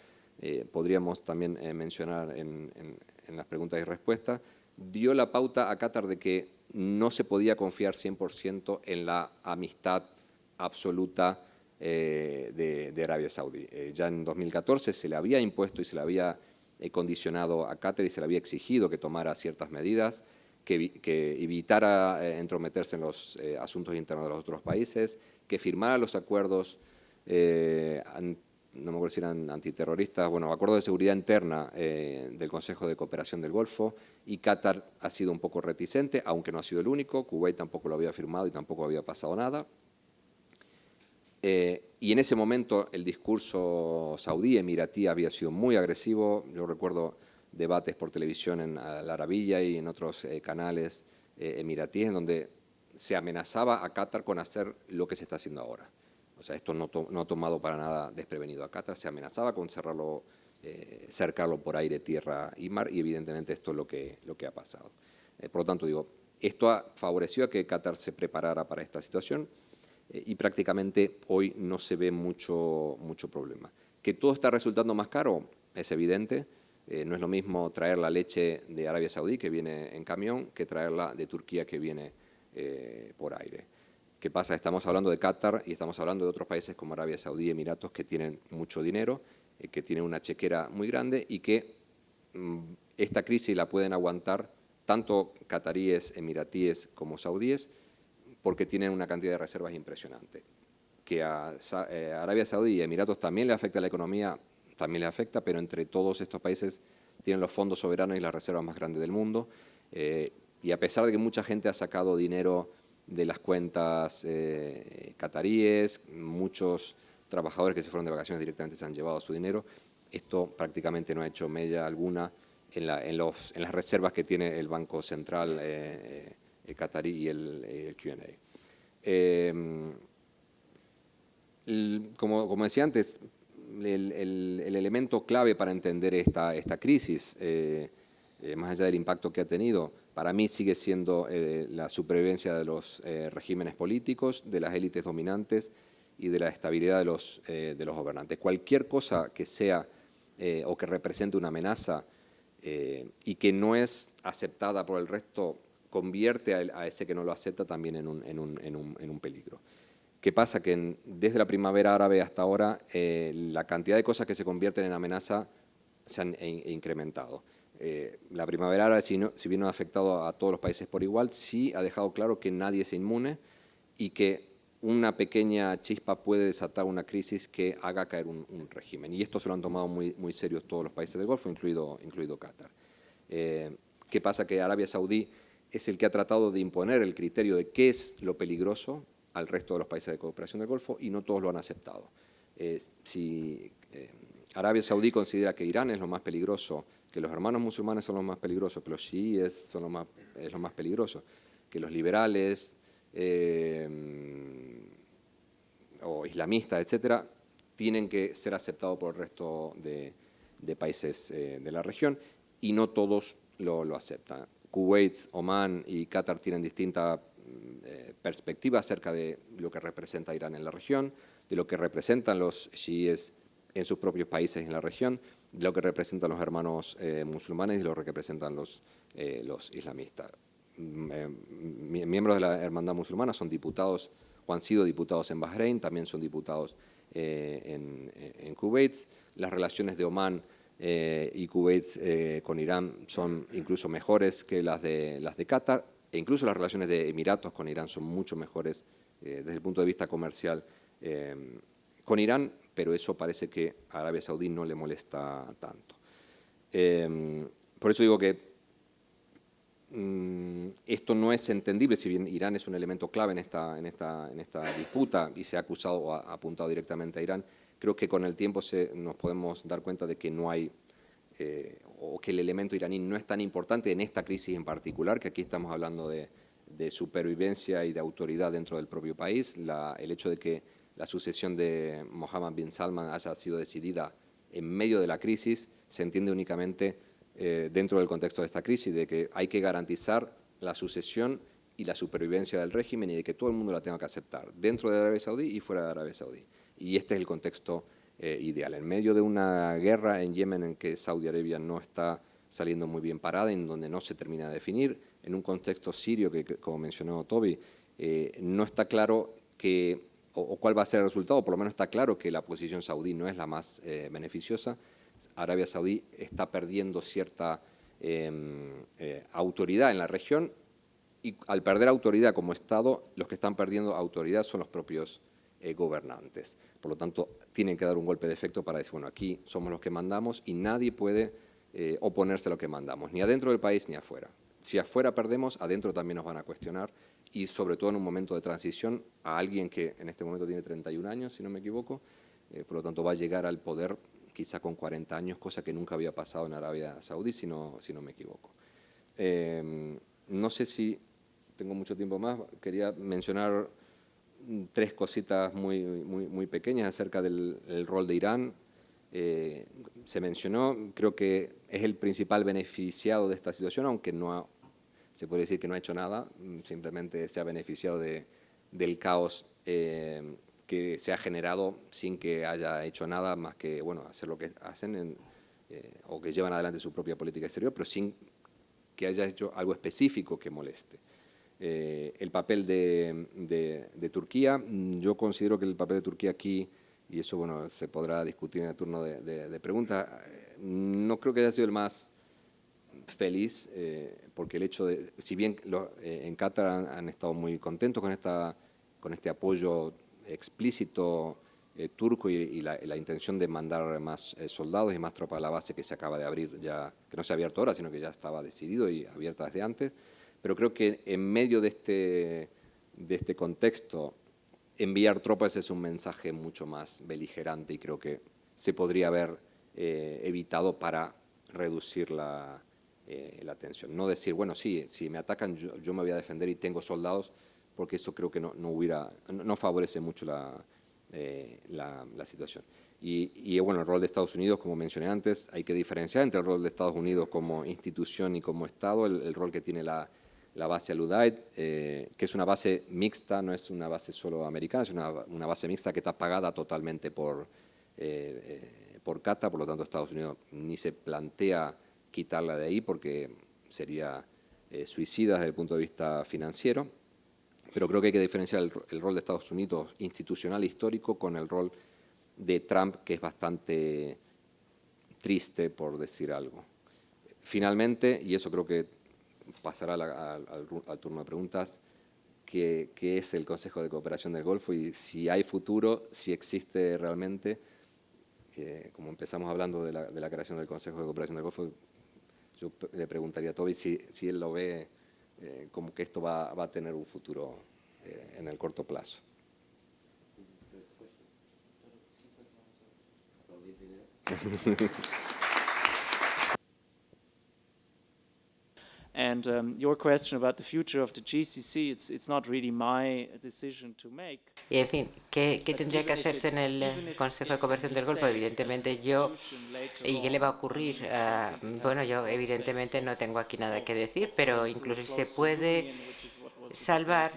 podríamos también mencionar en las preguntas y respuestas, dio la pauta a Qatar de que no se podía confiar 100% en la amistad absoluta de Arabia Saudí. Ya en 2014 se le había impuesto y se le había condicionado a Qatar y se le había exigido que tomara ciertas medidas, que evitara entrometerse en los asuntos internos de los otros países, que firmara los acuerdos, no me acuerdo si eran antiterroristas, bueno, acuerdos de seguridad interna del Consejo de Cooperación del Golfo, y Qatar ha sido un poco reticente, aunque no ha sido el único. Kuwait tampoco lo había firmado y tampoco había pasado nada. Y en ese momento el discurso saudí, emiratí, había sido muy agresivo. Yo recuerdo debates por televisión en Al Arabiya y en otros canales emiratíes, en donde se amenazaba a Qatar con hacer lo que se está haciendo ahora. O sea, esto no ha tomado para nada desprevenido a Qatar. Se amenazaba con cercarlo por aire, tierra y mar, y evidentemente esto es lo que ha pasado. Por lo tanto, digo, esto ha favorecido a que Qatar se preparara para esta situación, y prácticamente hoy no se ve mucho problema. Que todo está resultando más caro es evidente. No es lo mismo traer la leche de Arabia Saudí, que viene en camión, que traerla de Turquía, que viene por aire. ¿Qué pasa? Estamos hablando de Qatar y estamos hablando de otros países como Arabia Saudí y Emiratos, que tienen mucho dinero, que tienen una chequera muy grande, y que esta crisis la pueden aguantar tanto cataríes, emiratíes como saudíes, porque tienen una cantidad de reservas impresionante. Que a Arabia Saudí y Emiratos también le afecta la economía, también le afecta, pero entre todos estos países tienen los fondos soberanos y las reservas más grandes del mundo, y a pesar de que mucha gente ha sacado dinero de las cuentas cataríes, muchos trabajadores que se fueron de vacaciones directamente se han llevado su dinero, esto prácticamente no ha hecho mella alguna en las reservas que tiene el Banco Central catarí y el Q&A. Como decía antes, el elemento clave para entender esta crisis, más allá del impacto que ha tenido, para mí sigue siendo la supervivencia de los regímenes políticos, de las élites dominantes y de la estabilidad de los gobernantes. Cualquier cosa que sea o que represente una amenaza y que no es aceptada por el resto, convierte a ese que no lo acepta también en un peligro. ¿Qué pasa? Que desde la primavera árabe hasta ahora la cantidad de cosas que se convierten en amenaza se han incrementado. La primavera árabe, si bien no ha afectado a todos los países por igual, sí ha dejado claro que nadie es inmune y que una pequeña chispa puede desatar una crisis que haga caer un régimen. Y esto se lo han tomado muy serio todos los países del Golfo, incluido Qatar. ¿Qué pasa? Que Arabia Saudí es el que ha tratado de imponer el criterio de qué es lo peligroso al resto de los países de cooperación del Golfo, y no todos lo han aceptado. Si Arabia Saudí considera que Irán es lo más peligroso, que los hermanos musulmanes son los más peligrosos, que los chiíes son lo más peligroso, que los liberales o islamistas, etcétera, tienen que ser aceptados por el resto de países de la región, y no todos lo aceptan. Kuwait, Omán y Qatar tienen distintas perspectivas acerca de lo que representa Irán en la región, de lo que representan los chiíes en sus propios países en la región, de lo que representan los hermanos musulmanes y de lo que representan los islamistas. Miembros de la hermandad musulmana son diputados o han sido diputados en Bahrein, también son diputados en Kuwait. Las relaciones de Omán y Kuwait con Irán son incluso mejores que las de Qatar. e incluso las relaciones de Emiratos con Irán son mucho mejores desde el punto de vista comercial con Irán, pero eso parece que a Arabia Saudí no le molesta tanto. Por eso digo que esto no es entendible, si bien Irán es un elemento clave en esta disputa y se ha acusado o ha apuntado directamente a Irán, creo que con el tiempo nos podemos dar cuenta de que no hay, o que el elemento iraní no es tan importante en esta crisis en particular, que aquí estamos hablando de supervivencia y de autoridad dentro del propio país. El hecho de que la sucesión de Mohammed bin Salman haya sido decidida en medio de la crisis se entiende únicamente dentro del contexto de esta crisis, de que hay que garantizar la sucesión y la supervivencia del régimen y de que todo el mundo la tenga que aceptar, dentro de Arabia Saudí y fuera de Arabia Saudí. Y este es el contexto ideal. En medio de una guerra en Yemen en que Saudi Arabia no está saliendo muy bien parada, en donde no se termina de definir, en un contexto sirio que como mencionó Toby, no está claro o cuál va a ser el resultado, por lo menos está claro que la posición saudí no es la más beneficiosa. Arabia Saudí está perdiendo cierta autoridad en la región y al perder autoridad como Estado, los que están perdiendo autoridad son los propios gobernantes. Por lo tanto, tienen que dar un golpe de efecto para decir, bueno, aquí somos los que mandamos y nadie puede oponerse a lo que mandamos, ni adentro del país ni afuera. Si afuera perdemos, adentro también nos van a cuestionar y sobre todo en un momento de transición a alguien que en este momento tiene 31 años, si no me equivoco, por lo tanto va a llegar al poder quizá con 40 años, cosa que nunca había pasado en Arabia Saudí, si no me equivoco. No sé si tengo mucho tiempo más, quería mencionar tres cositas muy pequeñas acerca del rol de Irán. Se mencionó, creo que es el principal beneficiado de esta situación, aunque se puede decir que no ha hecho nada, simplemente se ha beneficiado del caos que se ha generado sin que haya hecho nada más que hacer lo que hacen o que llevan adelante su propia política exterior, pero sin que haya hecho algo específico que moleste. El papel de Turquía, yo considero que el papel de Turquía aquí, y eso se podrá discutir en el turno de preguntas, no creo que haya sido el más feliz, porque el hecho de, si bien en Qatar han estado muy contentos con este apoyo explícito turco y la intención de mandar más soldados y más tropas a la base que se acaba de abrir ya, que no se ha abierto ahora, sino que ya estaba decidido y abierta desde antes, pero creo que en medio de este contexto enviar tropas es un mensaje mucho más beligerante y creo que se podría haber evitado para reducir la tensión. No decir, bueno, sí, si me atacan yo me voy a defender y tengo soldados, porque eso creo que no favorece mucho la situación. Y bueno, el rol de Estados Unidos, como mencioné antes, hay que diferenciar entre el rol de Estados Unidos como institución y como Estado, el rol que tiene la base Al-Udeid, que es una base mixta, no es una base solo americana, es una base mixta que está pagada totalmente por Qatar, por lo tanto Estados Unidos ni se plantea quitarla de ahí porque sería suicida desde el punto de vista financiero, pero creo que hay que diferenciar el rol de Estados Unidos institucional e histórico con el rol de Trump, que es bastante triste, por decir algo. Finalmente, y eso creo que pasará al turno de preguntas, ¿qué es el Consejo de Cooperación del Golfo y si hay futuro, si existe realmente? Como empezamos hablando de la creación del Consejo de Cooperación del Golfo, yo le preguntaría a Toby si él lo ve como que esto va a tener un futuro en el corto plazo. And your question about the future of the GCC, it's not really my decision to make. Y en fin, ¿qué tendría que hacerse en el Consejo de Cooperación del Golfo? Evidentemente ¿y qué le va a ocurrir? Bueno, yo evidentemente no tengo aquí nada que decir, pero incluso si se puede salvar,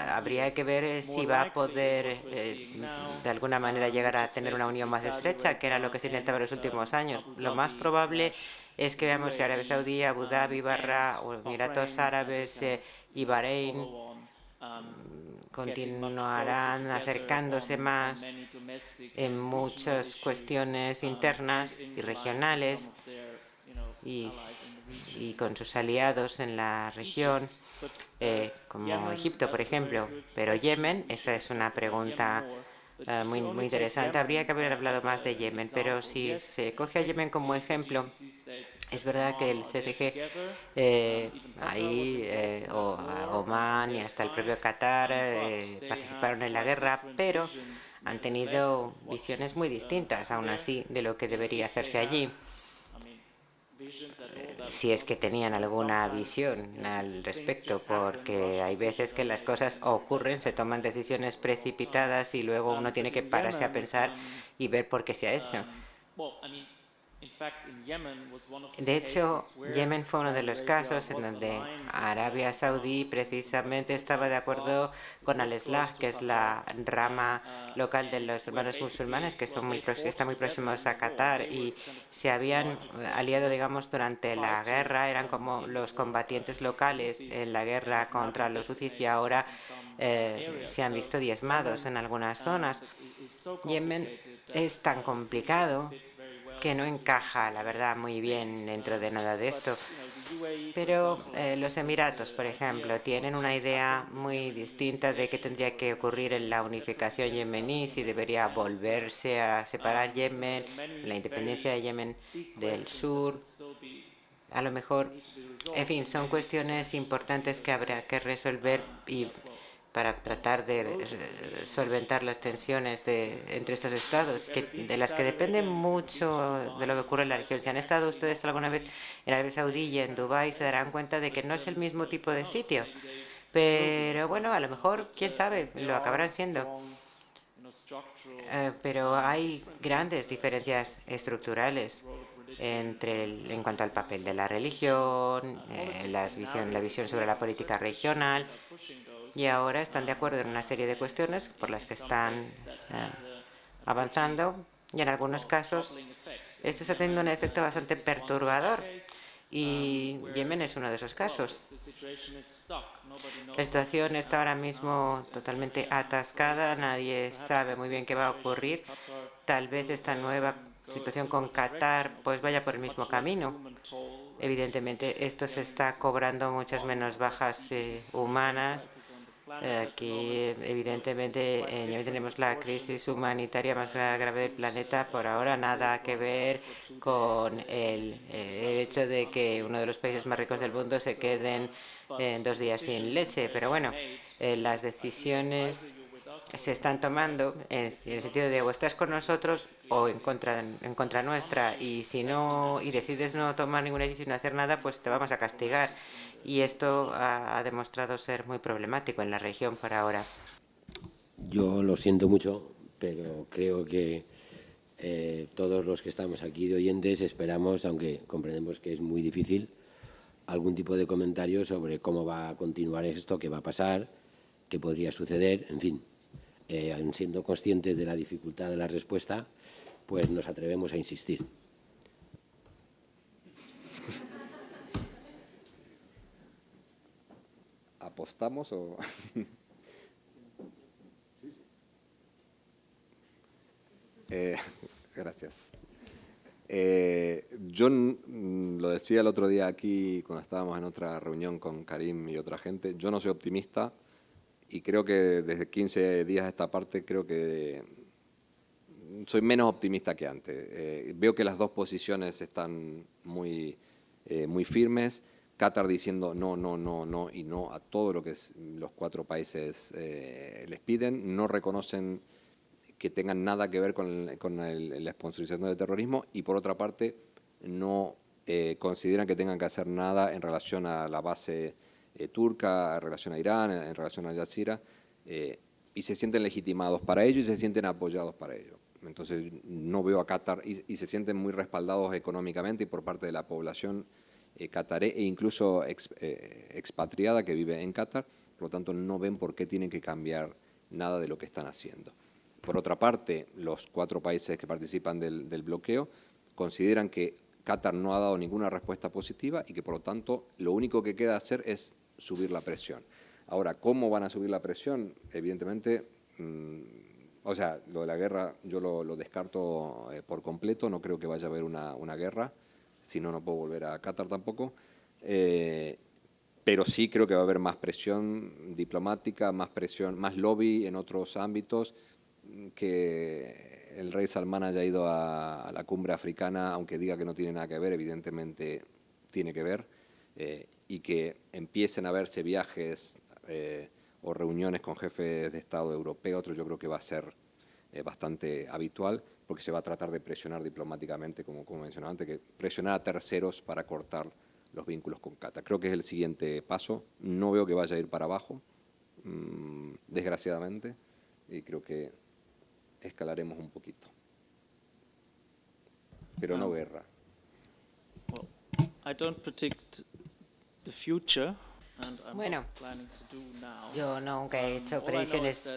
habría que ver si va a poder de alguna manera llegar a tener una unión más estrecha, que era lo que se intentaba en los últimos años. Lo más probable es que veamos si Arabia Saudí, Abu Dhabi, o Emiratos Árabes y Bahrein continuarán acercándose más en muchas cuestiones internas y regionales y y con sus aliados en la región, como Egipto, por ejemplo. Pero Yemen, esa es una pregunta muy interesante. Habría que haber hablado más de Yemen, pero si se coge a Yemen como ejemplo, es verdad que el CCG, Omán y hasta el propio Qatar participaron en la guerra, pero han tenido visiones muy distintas, aún así, de lo que debería hacerse allí. Si es que tenían alguna visión al respecto, porque hay veces que las cosas ocurren, se toman decisiones precipitadas y luego uno tiene que pararse a pensar y ver por qué se ha hecho. De hecho, Yemen fue uno de los casos en donde Arabia Saudí precisamente estaba de acuerdo con Al-Islah, que es la rama local de los hermanos musulmanes, que están muy próximos a Qatar, y se habían aliado, digamos, durante la guerra, eran como los combatientes locales en la guerra contra los hutis, y ahora se han visto diezmados en algunas zonas. Yemen es tan complicado que no encaja, la verdad, muy bien dentro de nada de esto. Pero los Emiratos, por ejemplo, tienen una idea muy distinta de qué tendría que ocurrir en la unificación yemení, si debería volverse a separar Yemen, la independencia de Yemen del sur. A lo mejor, en fin, son cuestiones importantes que habrá que resolver y para tratar de solventar las tensiones entre estos estados, de las que depende mucho de lo que ocurre en la región. Si han estado ustedes alguna vez en Arabia Saudí y en Dubái, se darán cuenta de que no es el mismo tipo de sitio. Pero bueno, a lo mejor, quién sabe, lo acabarán siendo. Pero hay grandes diferencias estructurales en cuanto al papel de la religión, la visión sobre la política regional, y ahora están de acuerdo en una serie de cuestiones por las que están avanzando, y en algunos casos este está teniendo un efecto bastante perturbador, y Yemen es uno de esos casos. La situación está ahora mismo totalmente atascada, nadie sabe muy bien qué va a ocurrir. Tal vez esta nueva situación con Qatar pues vaya por el mismo camino. Evidentemente esto se está cobrando muchas menos bajas humanas. Aquí, evidentemente, ya tenemos la crisis humanitaria más grave del planeta. Por ahora, nada que ver con el hecho de que uno de los países más ricos del mundo se queden 2 días sin leche. Pero bueno, las decisiones se están tomando en el sentido de o estás con nosotros o en contra nuestra, y si no decides no tomar ninguna decisión, no hacer nada, pues te vamos a castigar, y esto ha demostrado ser muy problemático en la región por ahora. Yo lo siento mucho, pero creo que todos los que estamos aquí de oyentes esperamos, aunque comprendemos que es muy difícil, algún tipo de comentario sobre cómo va a continuar esto, qué va a pasar, qué podría suceder, en fin. Siendo conscientes de la dificultad de la respuesta, pues nos atrevemos a insistir. ¿Apostamos o...? Gracias. Yo lo decía el otro día aquí, cuando estábamos en otra reunión con Karim y otra gente, yo no soy optimista y creo que desde 15 días a esta parte creo que soy menos optimista que antes. Veo que las dos posiciones están muy firmes. Qatar diciendo no, no, no, no y no a todo lo que los 4 países les piden. No reconocen que tengan nada que ver con la sponsorización del terrorismo, y por otra parte no consideran que tengan que hacer nada en relación a la base turca, en relación a Irán, en relación a Al Jazeera, y se sienten legitimados para ello y se sienten apoyados para ello. Entonces no veo a Qatar, y se sienten muy respaldados económicamente y por parte de la población qataré e incluso expatriada que vive en Qatar, por lo tanto no ven por qué tienen que cambiar nada de lo que están haciendo. Por otra parte, los 4 países que participan del bloqueo consideran que Qatar no ha dado ninguna respuesta positiva y que, por lo tanto, lo único que queda hacer es subir la presión. Ahora, ¿cómo van a subir la presión? Evidentemente, o sea, lo de la guerra yo lo descarto por completo, no creo que vaya a haber una guerra. si no, no puedo volver a Qatar tampoco. Pero sí creo que va a haber más presión diplomática, más presión, más lobby en otros ámbitos, que el rey Salman haya ido a la cumbre africana, aunque diga que no tiene nada que ver, evidentemente tiene que ver, y que empiecen a verse viajes o reuniones con jefes de Estado europeo, otro yo creo que va a ser bastante habitual, porque se va a tratar de presionar diplomáticamente, como mencionaba antes, que presionar a terceros para cortar los vínculos con Qatar. Creo que es el siguiente paso. No veo que vaya a ir para abajo, desgraciadamente, y creo que escalaremos un poquito. Pero no guerra. Well, I don't predict the future. Bueno, yo nunca he hecho predicciones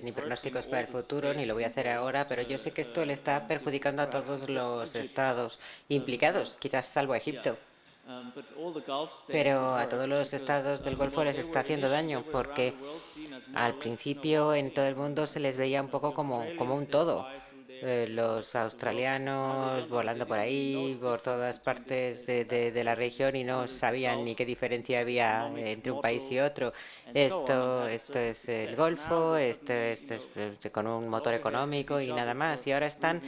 ni pronósticos para el futuro, ni lo voy a hacer ahora, pero yo sé que esto le está perjudicando a todos los estados implicados, quizás salvo a Egipto. Pero a todos los estados del Golfo les está haciendo daño, porque al principio en todo el mundo se les veía un poco como un todo. Los australianos volando por ahí, por todas partes de la región, y no sabían ni qué diferencia había entre un país y otro. Esto es el Golfo, esto es con un motor económico y nada más. Y ahora están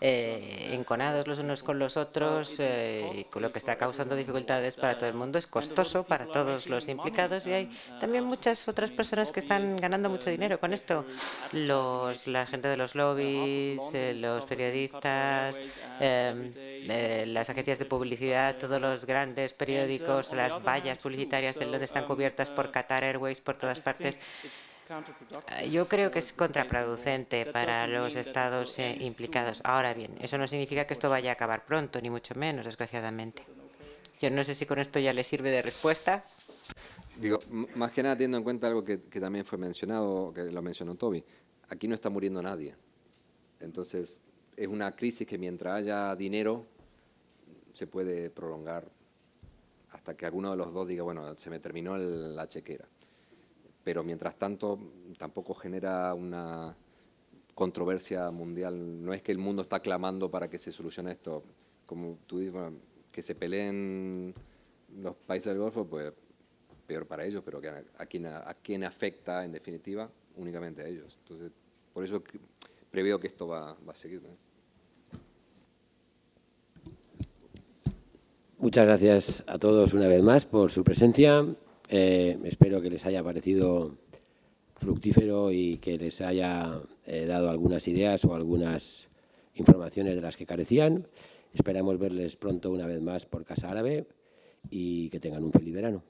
enconados los unos con los otros, lo que está causando dificultades para todo el mundo. Es costoso para todos los implicados y hay también muchas otras personas que están ganando mucho dinero con esto. La gente de los lobbies, los periodistas, las agencias de publicidad, todos los grandes periódicos, las vallas publicitarias en donde están cubiertas por Qatar Airways por todas partes. Yo creo que es contraproducente para los estados implicados. Ahora bien, eso no significa que esto vaya a acabar pronto, ni mucho menos, desgraciadamente. Yo no sé si con esto ya le sirve de respuesta. Digo, más que nada teniendo en cuenta algo que también fue mencionado, que lo mencionó Toby, aquí no está muriendo nadie. Entonces, es una crisis que mientras haya dinero se puede prolongar hasta que alguno de los dos diga, bueno, se me terminó la chequera. Pero mientras tanto, tampoco genera una controversia mundial. No es que el mundo está clamando para que se solucione esto. Como tú dices, bueno, que se peleen los países del Golfo, pues peor para ellos, pero a quien afecta, en definitiva, únicamente a ellos. Entonces, por eso preveo que esto va a seguir, ¿no? Muchas gracias a todos una vez más por su presencia. Espero que les haya parecido fructífero y que les haya dado algunas ideas o algunas informaciones de las que carecían. Esperamos verles pronto una vez más por Casa Árabe y que tengan un feliz verano.